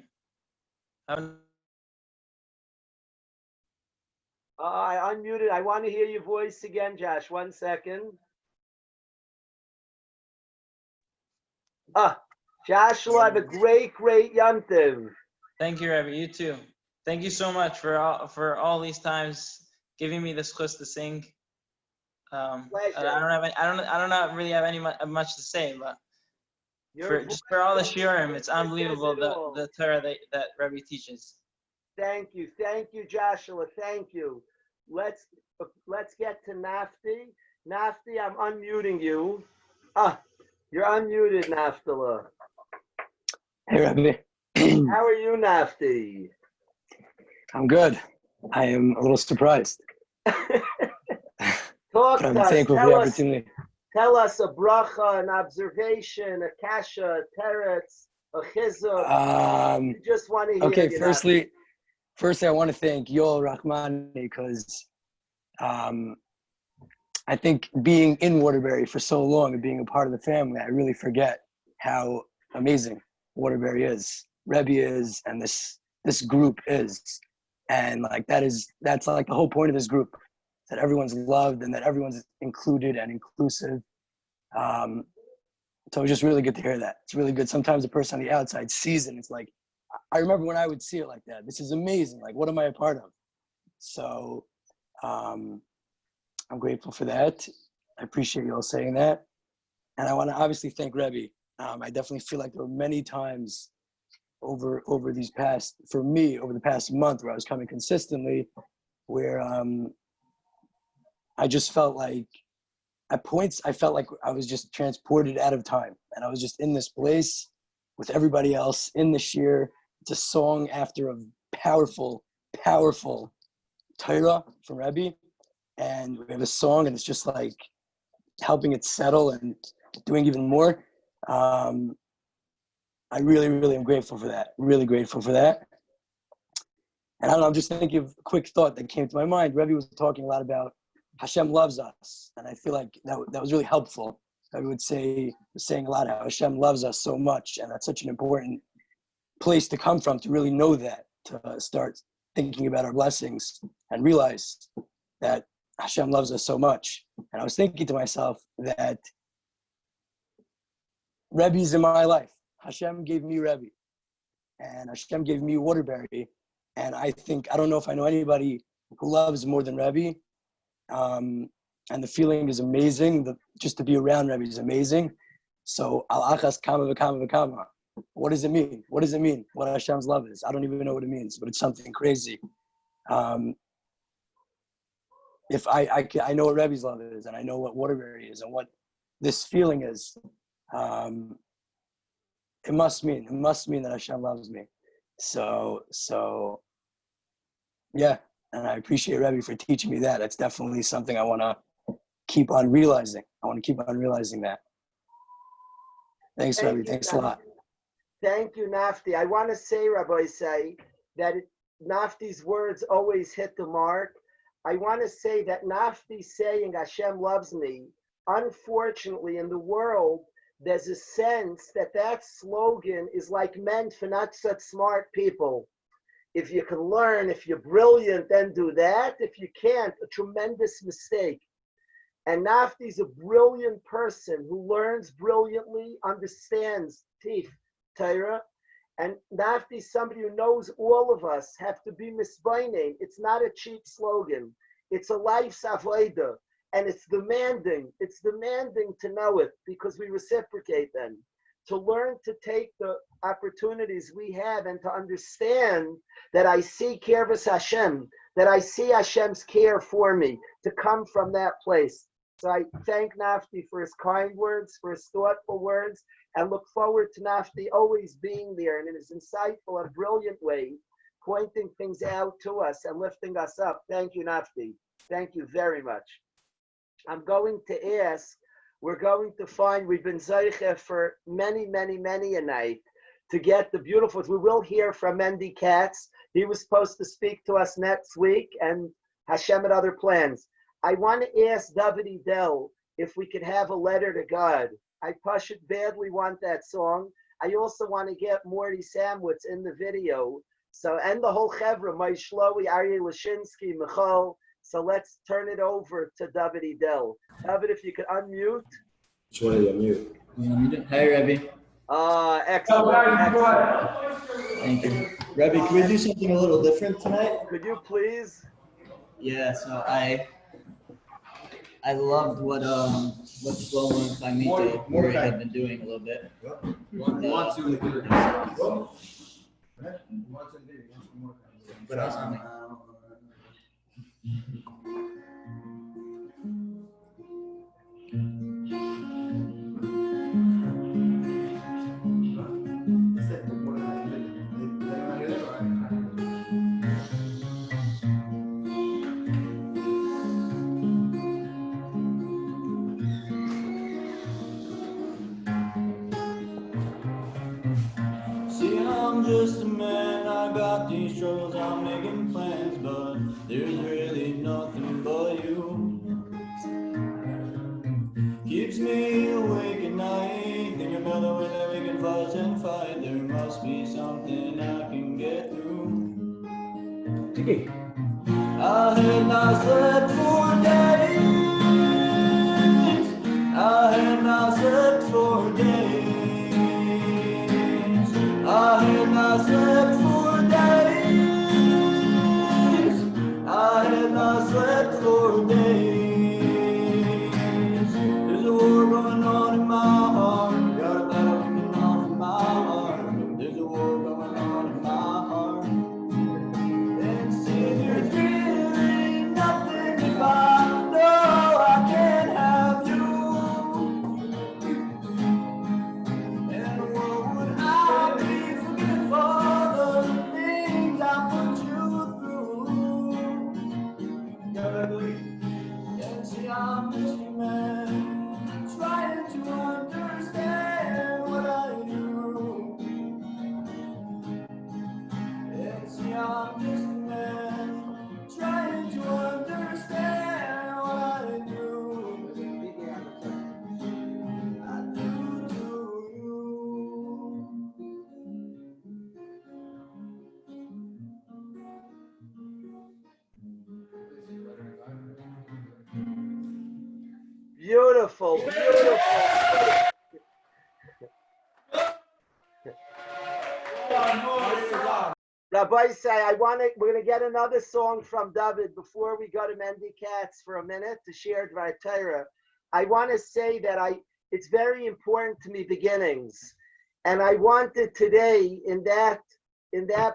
I unmuted. I want to hear your voice again, Josh. 1 second. Joshua, have a great Yom Tov. Thank you, Rabbi. You too. Thank you so much for all these times giving me this chus to sing. Pleasure. I don't really have any much to say, but for all the shiurim, it's unbelievable the Torah that Rabbi teaches. Thank you, Joshua. Thank you. Let's get to Nafti. Nafti, I'm unmuting you. You're unmuted, Naftala. Hey, Rabbi. How are you, Nafti? I'm good. I am a little surprised. Talk I'm to us. thankful for the opportunity. Tell us a bracha, an observation, a kasha, a teretz, a chizuk. We just want to hear okay, you, firstly, I want to thank Yoel Rahmani because I think being in Waterbury for so long and being a part of the family, I really forget how amazing Waterbury is, Rebbe is, and this group is. And like that's like the whole point of this group, that everyone's loved and that everyone's included and inclusive. So it's just really good to hear that. It's really good. Sometimes a person on the outside sees it and it's like, I remember when I would see it like that. This is amazing. Like, what am I a part of? So I'm grateful for that. I appreciate you all saying that. And I want to obviously thank Rebbe. I definitely feel like there were many times over the past month where I was coming consistently, where I just felt like, at points, I felt like I was just transported out of time. And I was just in this place with everybody else in the shir. It's a song after a powerful, powerful Torah from Rebbe. And we have a song and it's just like helping it settle and doing even more. I really, really am grateful for that. Really grateful for that. And I don't know, I'm just thinking of a quick thought that came to my mind. Rebbe was talking a lot about Hashem loves us. And I feel like that was really helpful. Rebbe was saying a lot how Hashem loves us so much. And that's such an important place to come from, to really know that, to start thinking about our blessings and realize that Hashem loves us so much. And I was thinking to myself that Rebbe's in my life. Hashem gave me Rebbe. And Hashem gave me Waterbury. And I don't know if I know anybody who loves more than Rebbe. And the feeling is amazing. Just to be around Rebbe is amazing. So, al achas kama v'kama v'kama. What does it mean? What does it mean? What Hashem's love is? I don't even know what it means, but it's something crazy. If I know what Rebbe's love is, and I know what Waterbury is, and what this feeling is, it must mean that Hashem loves me. So yeah, and I appreciate Rebbe for teaching me that. It's definitely something I want to keep on realizing. That. Thanks, Rebbe. Thanks a lot. Thank you, Nafti. I want to say, Rabbi say, that Nafti's words always hit the mark. I want to say that Nafti saying Hashem loves me, unfortunately in the world, there's a sense that slogan is like meant for not such smart people. If you can learn, if you're brilliant, then do that. If you can't, a tremendous mistake. And Nafti's a brilliant person who learns brilliantly, understands Torah. And Nafti's somebody who knows all of us have to be misbaining. It's not a cheap slogan. It's a life's avodah. And it's demanding to know it because we reciprocate then. To learn to take the opportunities we have and to understand that I see Kirvas Hashem, that I see Hashem's care for me, to come from that place. So I thank Nafti for his kind words, for his thoughtful words, and look forward to Nafti always being there and in his insightful and brilliant way, pointing things out to us and lifting us up. Thank you, Nafti. Thank you very much. I'm going to ask, we're going to find, we've been Zayche for many a night to get the beautiful, we will hear from Mendy Katz. He was supposed to speak to us next week, and Hashem had other plans. I want to ask David Edel if we could have a letter to God. I badly want that song. I also want to get Morty Samwitz in the video. So, and the whole chevra, Mai Shlowi, Aryeh Lashinsky, Michal. So let's turn it over to David Edel. David, if you could unmute. Which one are you unmute? Hey, Rebbe. Excellent. Thank you. Rebbe, can we do something a little different tonight? Could you please? Yeah, so I loved what Shlomo and Chaimita had been doing a little bit. He wants you in the video. See, I'm just a man, I got these troubles, I'm making plans, but there's really nothing but you. Keeps me awake at night, thinking about the way that we can fuss and fight. There must be something I can get through. I had not slept for days. I had not slept for days. I had not slept for days. I had not slept for days. There's a war going on in my heart. Got a battle kicking off in my heart. There's a war going on in my heart. And see, there's really nothing if I know I can't have you. And what would I be forgiven for the things I put you through? And see, I'm just a man trying to understand what I do. And see, I'm just a man trying to understand what I do. I do to you. Beautiful. Rabbi say, we're going to get another song from David before we go to Mendy Katz for a minute to share Dvar Torah. I want to say that it's very important to me, beginnings. And I wanted today in that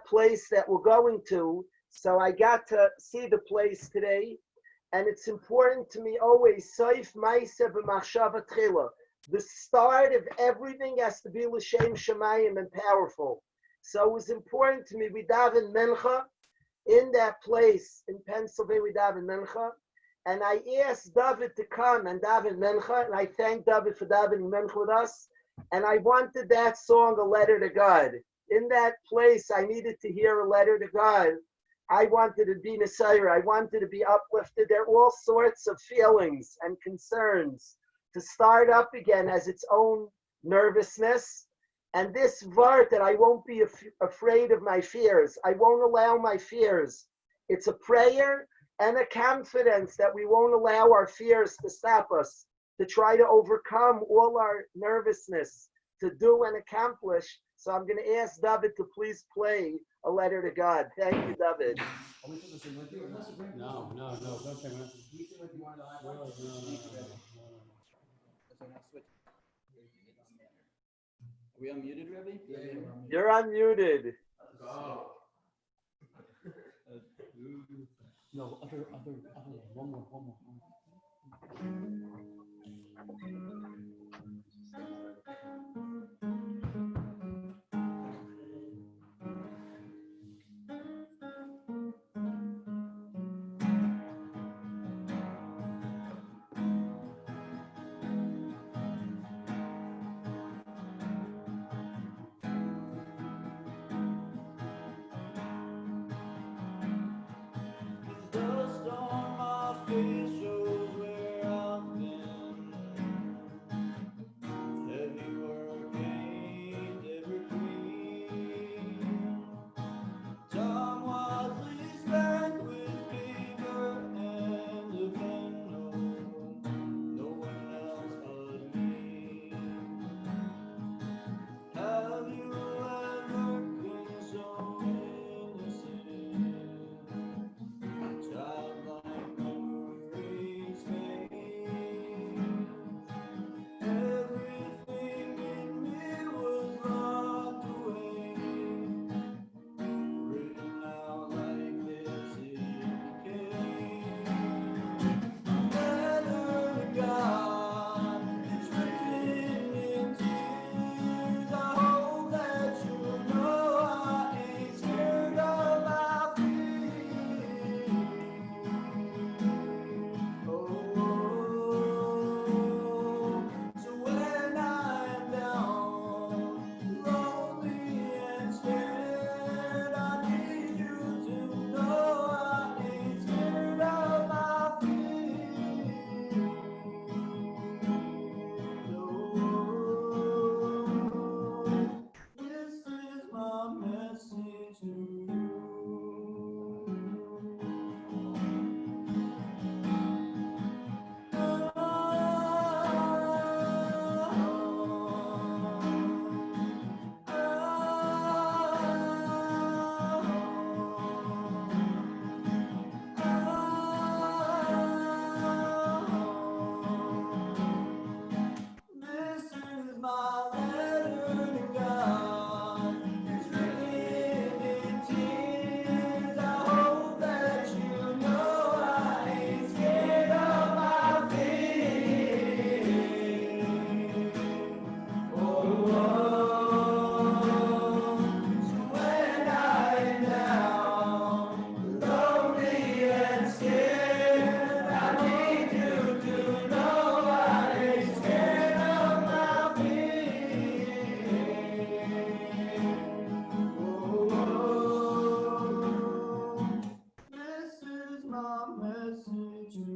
place that we're going to, so I got to see the place today. And it's important to me always, Soif Ma'aseh B'machshava Tchila. The start of everything has to be L'Shem Shemayim and powerful. So it was important to me, we daven Mincha in that place in Pennsylvania, we daven Mincha. And I asked David to come and daven Mincha, and I thank David for davening Mincha with us. And I wanted that song, A Letter to God. In that place, I needed to hear a letter to God. I wanted to be Messiah. I wanted to be uplifted. There are all sorts of feelings and concerns. To start up again has its own nervousness. And this vart that I won't be afraid of my fears. I won't allow my fears. It's a prayer and a confidence that we won't allow our fears to stop us, to try to overcome all our nervousness, to do and accomplish So I'm going to ask David to please play a letter to God. Thank you, David. No, don't say that. Are we unmuted, Rabbi? You're unmuted. No, other, one more. Dust on my face shows where I've been. Heavy work ain't ever clean. Time wisely spent with paper and a pen. No one else but me. Have you ever been so innocent? Childlike memories fade. Everything in me was locked away, written out like this in decay. Letter to God, it's written in tears. I hope that you know I ain't scared of my feelings. So when I am down, lonely and scared, I need you to know I ain't scared of my feelings. This is my message to you. This is my letter to God. It's written in tears. I hope that you know I ain't scared of my feelings. So when I am down, lonely and scared, I need you to know I ain't scared of my feelings. This is my message to you.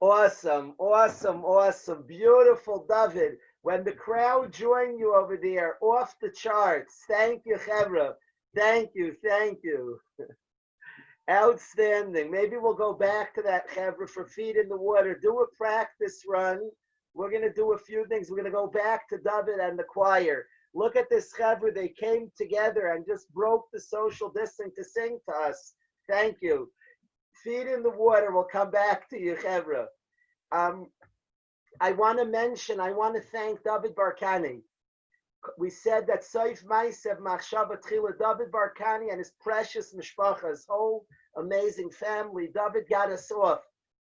Awesome, awesome, awesome. Beautiful, David. When the crowd join you over there, off the charts. Thank you, Chevra. Thank you, thank you. Outstanding. Maybe we'll go back to that, Chevra, for Feet in the Water. Do a practice run. We're going to do a few things. We're going to go back to David and the choir. Look at this, Chevra. They came together and just broke the social distancing to sing to us. Thank you. Feet in the Water. We'll come back to you, Chevra. I want to thank David Barkani. We said that Soif Maisev Machshava Tchila, David Barkani and his precious mishpacha, his whole amazing family. David got us off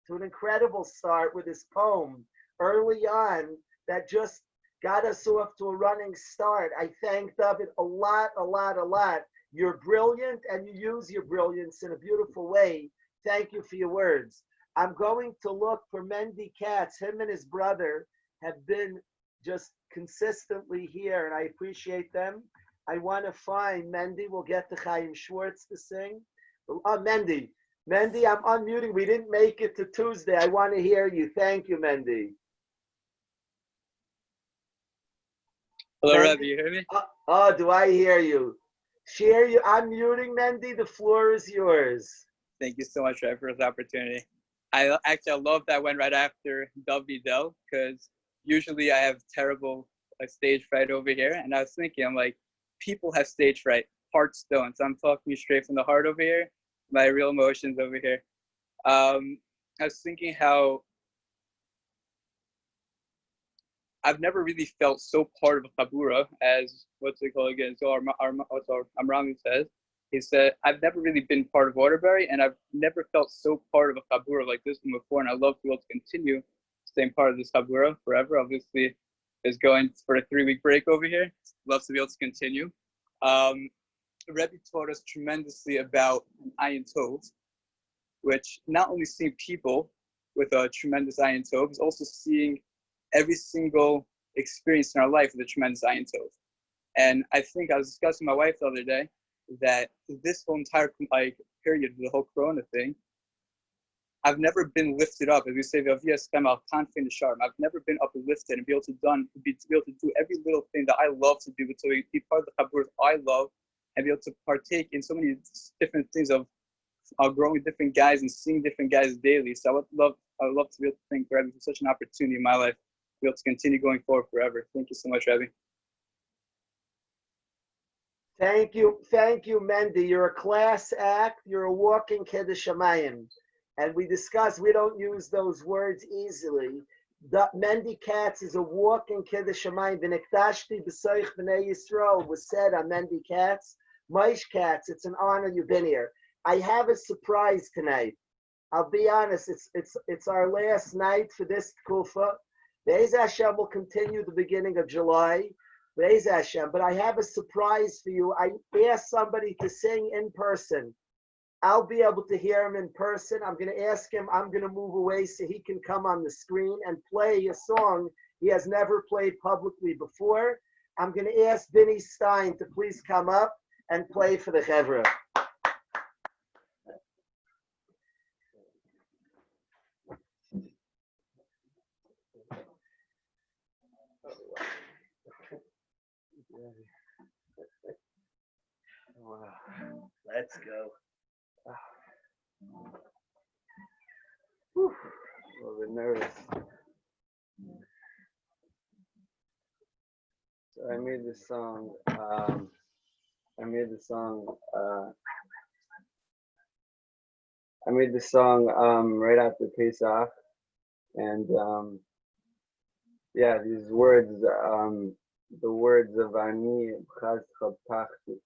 to an incredible start with his poem early on that just got us off to a running start. I thank David a lot. You're brilliant and you use your brilliance in a beautiful way. Thank you for your words. I'm going to look for Mendy Katz. Him and his brother have been just consistently here, and I appreciate them. I want to find Mendy. We'll get to Chaim Schwartz to sing. Mendy, I'm unmuting. We didn't make it to Tuesday. I want to hear you. Thank you, Mendy. Hello, Mendy? Rabbi. You hear me? Do I hear you? Share you. I'm muting, Mendy. The floor is yours. Thank you so much, Rabbi, for this opportunity. I love that I went right after Davidel, because usually I have terrible stage fright over here. And I was thinking, I'm like, people have stage fright, hearts don't. So I'm talking straight from the heart over here, my real emotions over here. I was thinking how I've never really felt so part of a chabura as, what's it called again? So Amrami says. He said, I've never really been part of Waterbury, and I've never felt so part of a chabura like this one before, and I love to be able to continue staying part of this chabura forever. Obviously, is going for a 3-week break over here. Love to be able to continue. Rebbe taught us tremendously about an ayin tov, which not only seeing people with a tremendous ayin tov, is also seeing every single experience in our life with a tremendous ayin tov. And I think I was discussing with my wife the other day that this whole entire period of the whole Corona thing, I've never been lifted up, as we say, I've never been uplifted and be able to do every little thing that I love to do, to be part of the chaburas I love, and be able to partake in so many different things of growing with different guys and seeing different guys daily. So I would love to be able to thank Rabbi for such an opportunity in my life, to be able to continue going forward forever. Thank you so much, Rabbi. Thank you, Mendy. You're a class act. You're a walking Kiddush Shamayim. And we discussed, we don't use those words easily. Mendy Katz is a walking Kiddush Shamayim. V'nektashti b'soich b'nei Yisrael was said on Mendy Katz. Maish Katz, it's an honor you've been here. I have a surprise tonight. I'll be honest, it's our last night for this Kufa. Be'ez Hashem will continue the beginning of July. Be'ez Hashem. But I have a surprise for you. I asked somebody to sing in person. I'll be able to hear him in person. I'm going to ask him, I'm going to move away so he can come on the screen and play a song he has never played publicly before. I'm going to ask Vinny Stein to please come up and play for the Chevra. Wow. Let's go. Whew. A little bit nervous. So I made this song. I made the song right after Pesach, and yeah, these words, the words of Ani B'chazcha Pachti,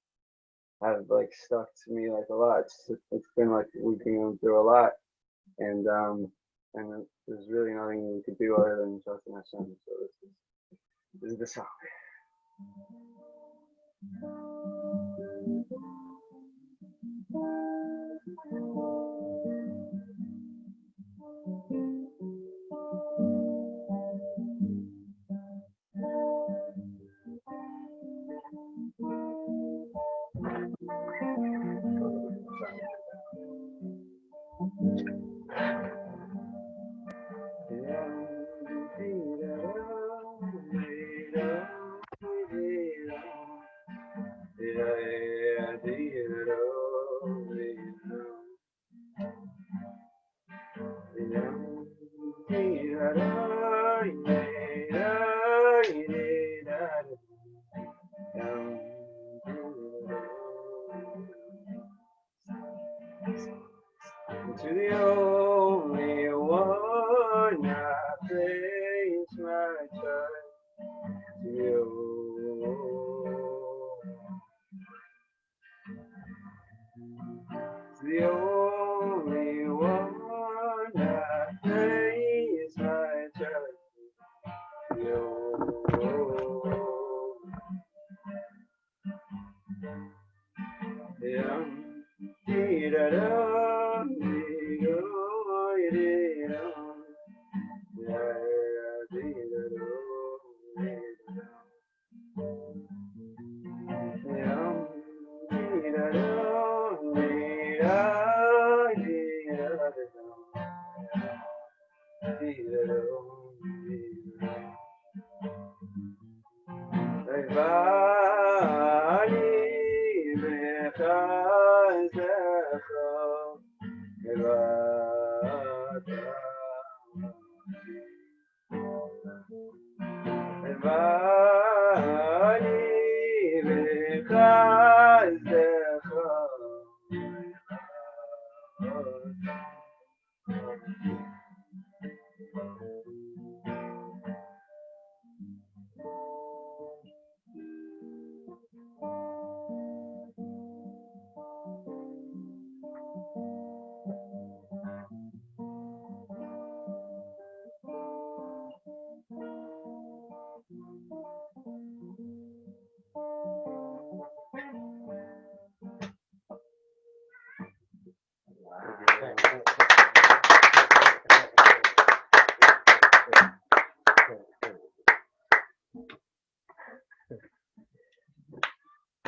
have like stuck to me like a lot. It's been like we've been going through a lot, and there's really nothing we could do other than trust in Hashem. So this is the song. To the only one I place my trust, to you. To the only one I place my trust, to you.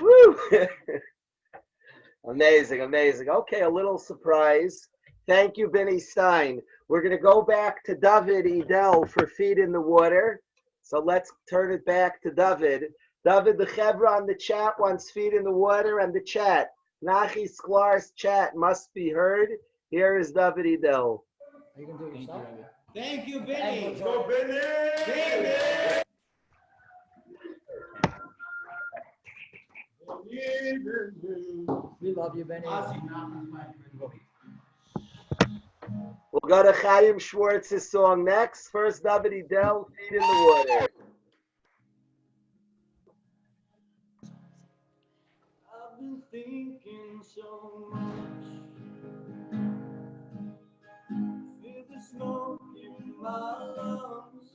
Woo! Amazing, amazing. Okay, a little surprise. Thank you, Benny Stein. We're going to go back to David Edel for Feet in the Water. So let's turn it back to David. David, the Chevra on the chat wants Feet in the Water, and the chat. Nachi Sklar's chat must be heard. Here is David Edel. Are you going to do it yourself? Thank you, Benny. Let's go, Benny. Benny. We love you, Benny. We'll go to Chaim Schwartz's song next. First, David Edel, Feet in the Water. I've been thinking so much. Feel the smoke in my lungs.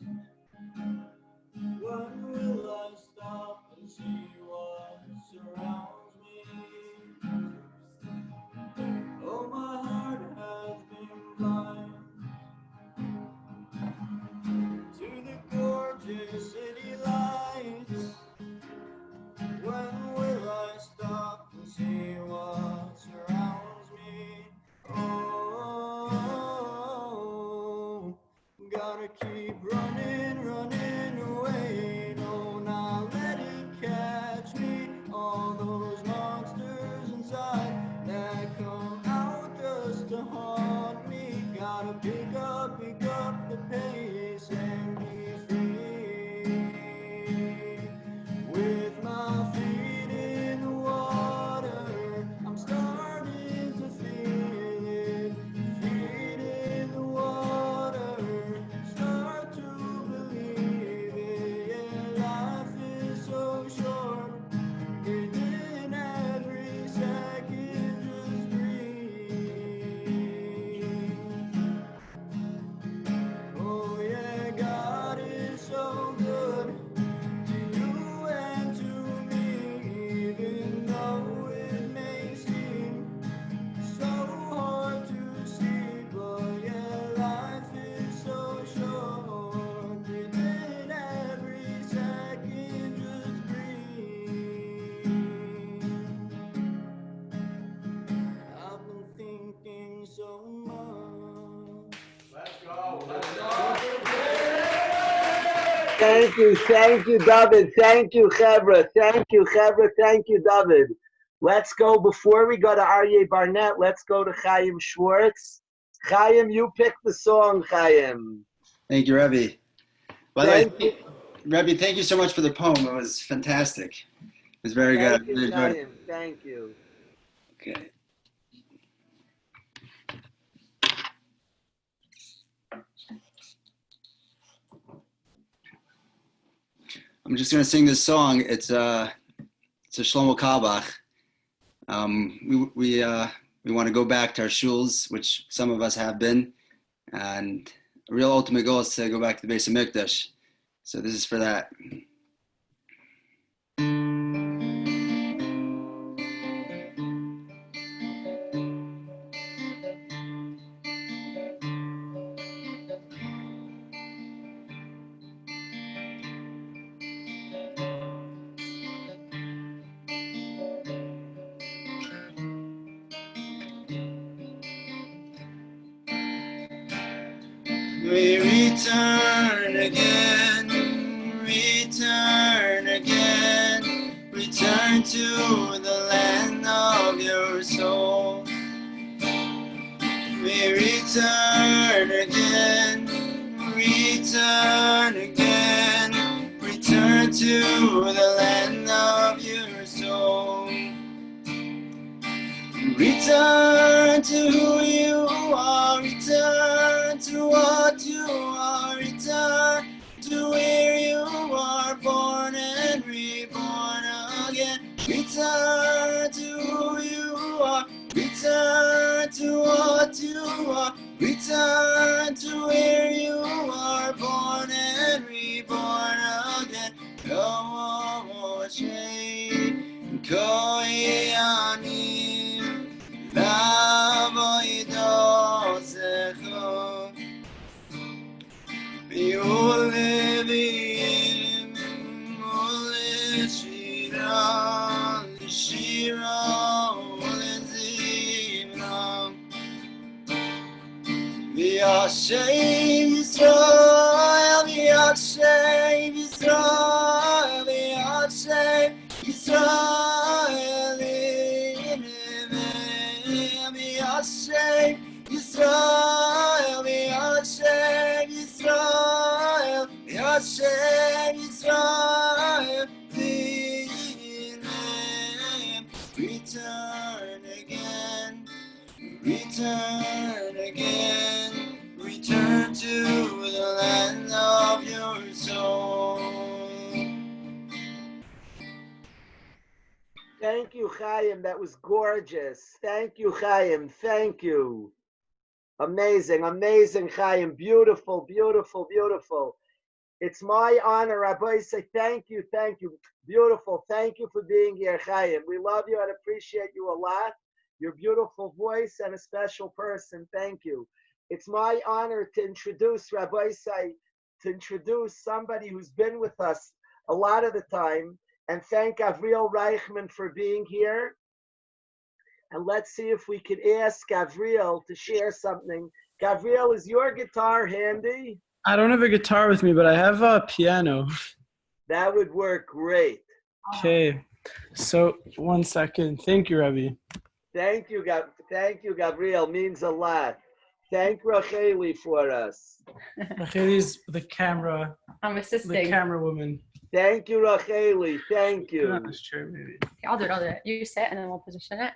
When will I stop and see what surrounds me? Oh, my heart has been blind to the gorgeous city lights. When will I stop and see what surrounds me? Oh, gotta keep running, running away. No, not let it catch me. All those monsters inside that come out just to haunt me. Gotta pick up the pace and be free. With my feet in the water, I'm starting to feel it. Feet in the water, start to believe it. Yeah, life is so short, breathe in every second, just breathe. Oh yeah, God is so good to you and to me, even though it may seem so hard to see. But yeah, life is so short, breathe in every second, just breathe. I've been thinking so much. Let's go, let's go. Thank you, David. Thank you, Chevra. Thank you, Chevra. Thank you, David. Let's go, before we go to Aryeh Barnett, let's go to Chaim Schwartz. Chaim, you pick the song, Chaim. Thank you, Rebbe. By the way, Rebbe, thank you so much for the poem. It was fantastic. It was very good. Thank you, Chaim. Thank you. Okay. I'm just going to sing this song. It's a Shlomo Kalbach. We want to go back to our shuls, which some of us have been, and a real ultimate goal is to go back to the Beis HaMikdash. So this is for that. We return again, return to the land of your soul. We return return again, return again, return to the land of your soul. Return to who you are, return to what you are, return to where you are born and reborn again. Return to who you are, return to what you are, return to where you are born and reborn again. Go, V'yashem Yisrael, v'yashem Yisrael, v'yashem Yisrael imem, v'yashem Yisrael, v'yashem Yisrael, v'yashem Yisrael imem. Return again, return again, return to the land of your soul. Thank you, Chaim. That was gorgeous. Thank you, Chaim. Thank you. Amazing, amazing, Chaim. Beautiful, beautiful, beautiful. It's my honor, Rabbi. Say thank you, thank you. Beautiful. Thank you for being here, Chaim. We love you and appreciate you a lot. Your beautiful voice and a special person. Thank you. It's my honor to introduce Rabbi Say, to introduce somebody who's been with us a lot of the time, and thank Gavriel Reichman for being here. And let's see if we can ask Gavriel to share something. Gavriel, is your guitar handy? I don't have a guitar with me, but I have a piano. That would work great. Okay, so 1 second. Thank you, Rabbi. Thank you, Gabriel. Means a lot. Thank Racheli for us. Racheli's the camera. I'm assisting. The camera woman. Thank you, Racheli. Thank you. Not this chair, maybe. Okay, I'll do it. You sit and then we'll position it.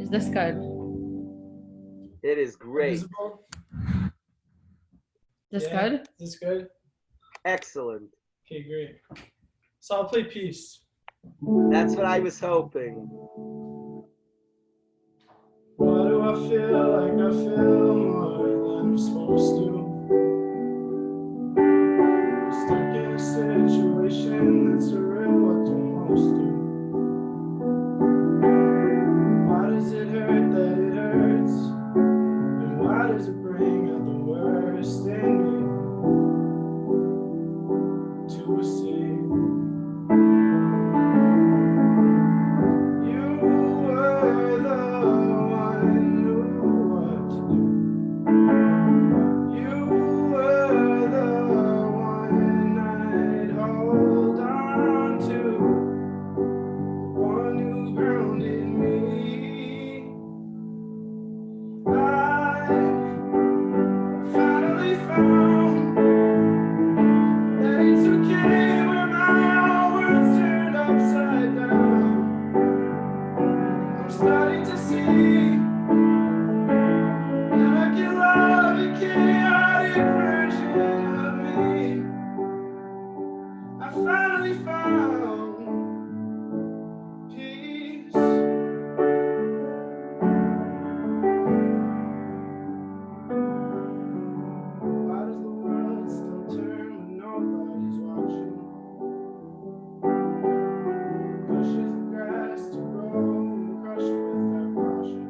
Is this good? It is great. Visible? Is this good? Is this good? Excellent. Okay, great. So I'll play peace. That's what I was hoping. Why do I feel like I feel more than I'm supposed to? I'm stuck in a situation that's surreal, what do most do? Why does it hurt that it hurts? And why does it bring out the worst in me? To see you were the one who knew what to do. You were the one I'd hold on to, the one who grounded me. I finally found that it's okay when my whole world's turned upside down. I'm starting to see that I can love a chaotic version of me. I finally found peace. Why does the world still turn when nobody's watching? Pushes the grass to grow and crush it without caution.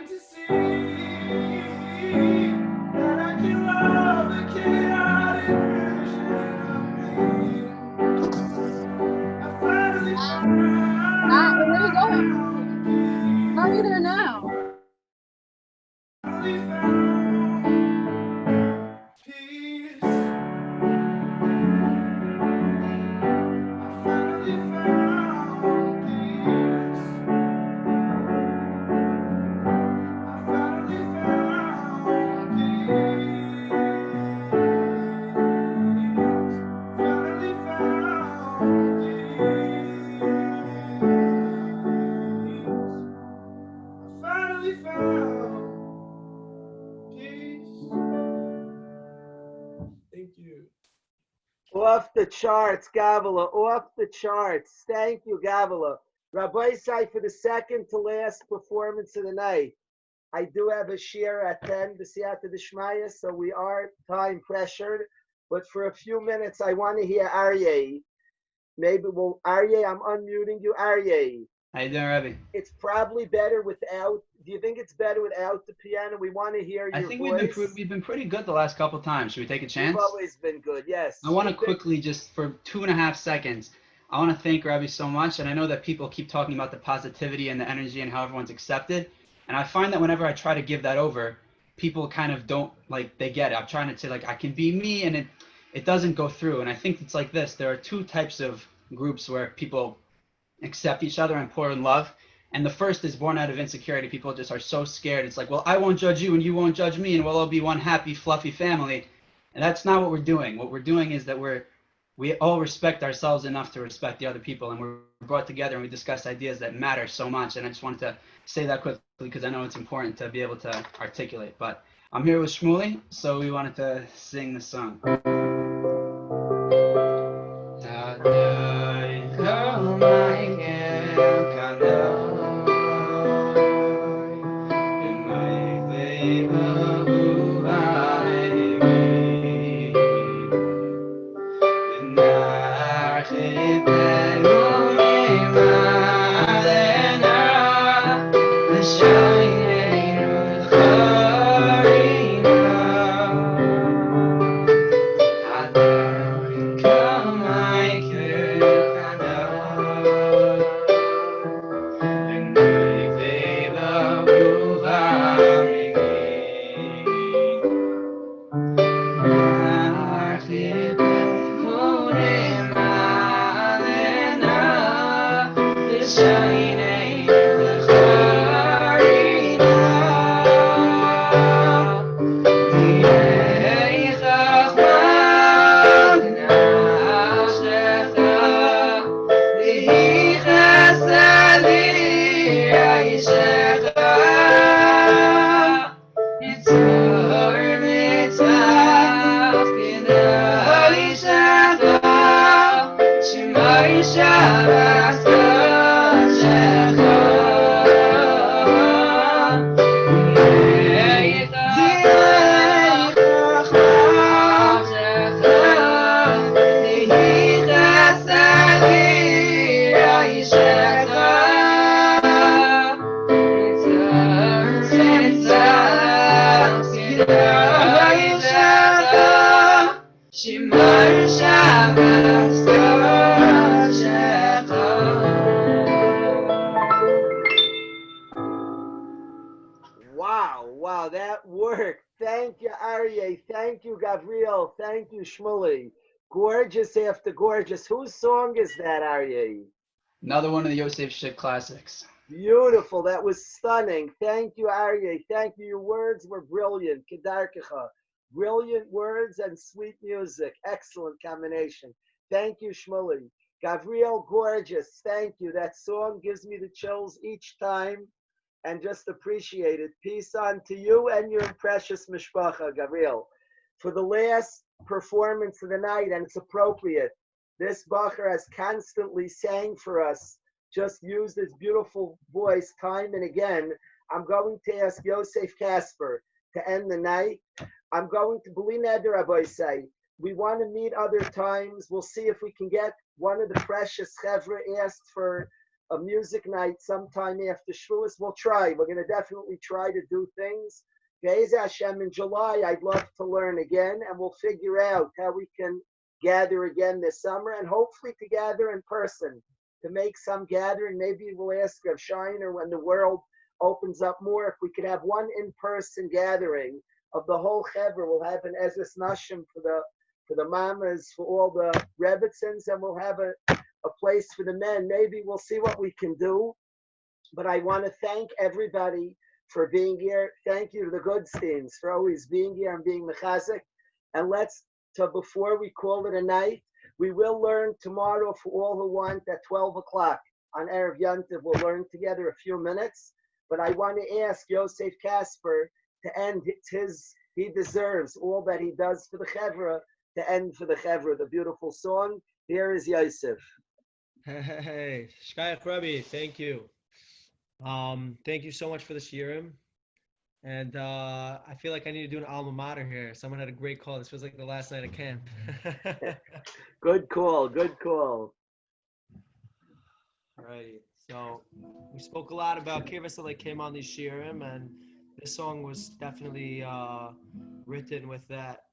to see that I can love the chaotic version of me. I finally found Where are you going? How are you there now? finally found peace. I finally found peace. I finally found peace. Finally found peace. I finally found peace. Thank you. Off the charts, Gavila, off the charts. Thank you, Gavila. Rabbi Sai, for the second to last performance of the night. I do have a share at 10, the Siyata Dishmaya, so we are time pressured. But for a few minutes, I want to hear Aryeh. Maybe we'll, Aryeh, I'm unmuting you. Aryeh. How you doing, Rabbi? It's probably better without, do you think it's better without the piano? We want to hear I your think voice. we've been pretty good the last couple times. Should we take a chance? You've always been good, yes. I want to quickly, just for 2.5 seconds, I want to thank Rabbi so much. And I know that people keep talking about the positivity and the energy and how everyone's accepted. And I find that whenever I try to give that over, people kind of don't, like, they get it. I'm trying to say, like, I can be me, and it doesn't go through. And I think it's like this. There are two types of groups where people accept each other and pour in love. And the first is born out of insecurity. People just are so scared. It's like, well, I won't judge you and you won't judge me, and we'll all be one happy, fluffy family. And that's not what we're doing. What we're doing is that we all respect ourselves enough to respect the other people, and we're brought together and we discuss ideas that matter so much. And I just wanted to say that quickly because I know it's important to be able to articulate. But I'm here with Shmuley, so we wanted to sing the song. Wow, that worked. Thank you, Aryeh. Thank you, Gabriel. Thank you, Shmuley. Gorgeous after gorgeous. Whose song is that, Aryeh? Another one of the Yosef Shik classics. Beautiful. That was stunning. Thank you, Aryeh. Thank you. Your words were brilliant. Kedarkecha. Brilliant words and sweet music. Excellent combination. Thank you, Shmuley. Gabriel, gorgeous. Thank you. That song gives me the chills each time. And just appreciate it. Peace on to you and your precious mishpacha, Gabriel. For the last performance of the night, and it's appropriate, this Bacher has constantly sang for us, just used his beautiful voice time and again. I'm going to ask Yosef Kasper to end the night. I'm going to, B'li Neder, Rabbi say, we want to meet other times. We'll see if we can get one of the precious chevra asked for a music night sometime after Shavuos. We'll try. We're going to definitely try to do things. Be'ez Hashem, in July, I'd love to learn again, and we'll figure out how we can gather again this summer, and hopefully to gather in person, to make some gathering. Maybe we'll ask of Shiner when the world opens up more, if we could have one in-person gathering of the whole Chevra. We'll have an Ezras Nashim for the mamas, for all the Rebbitzins, and we'll have a place for the men. Maybe we'll see what we can do. But I want to thank everybody for being here. Thank you to the Goodsteins for always being here and being mechazik. And before we call it a night, we will learn tomorrow for all who want at 12 o'clock on Erev Yontiv. We'll learn together a few minutes. But I want to ask Yosef Kasper to end he deserves all that he does for the Chevra, to end for the Chevra, the beautiful song. Here is Yosef. Hey, Shkayach Rabbi, thank you. Thank you so much for the shiurim. And I feel like I need to do an alma mater here. Someone had a great call. This was like the last night of camp. Good call, good call. All right. So we spoke a lot about Kivas that came on these shiurim, and this song was definitely written with that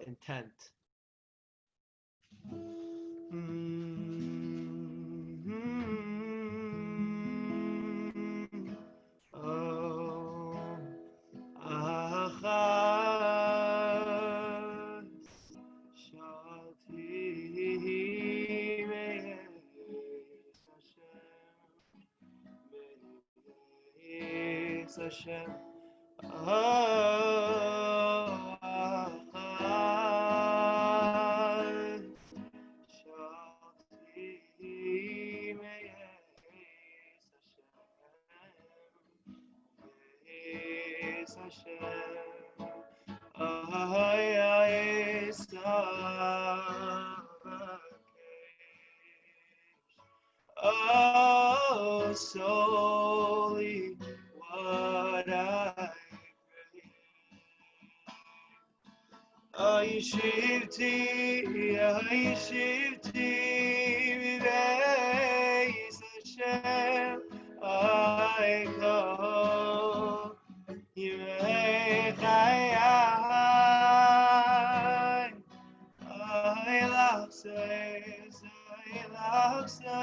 intent. Hashem. Oh, solely what I pray. Yishivti, v'veis Hashem, I call Yimei Chayai, I love says, B'nayam Hashem,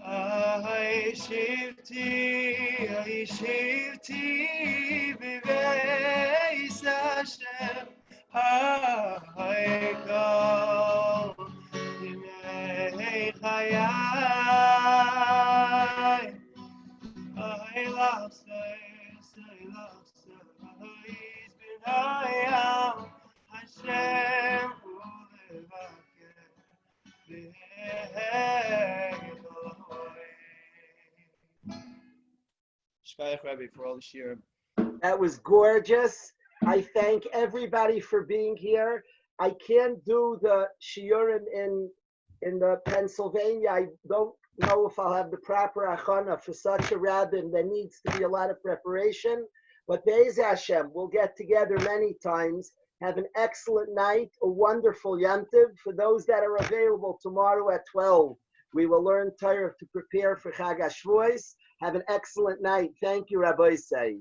I shivti, v'veis Hashem, I call Yimei Chayai, I love says, B'nayam Hashem, Shkayach Rabbi for all the shiurim. That was gorgeous. I thank everybody for being here. I can't do the shiurim in the Pennsylvania. I don't know if I'll have the proper achana for such a rabbin. There needs to be a lot of preparation. But Be'ez Hashem, we'll get together many times. Have an excellent night, a wonderful Yantiv. For those that are available tomorrow at 12, we will learn Torah to prepare for Chag HaShavuos. Have an excellent night. Thank you, Rabbi Say.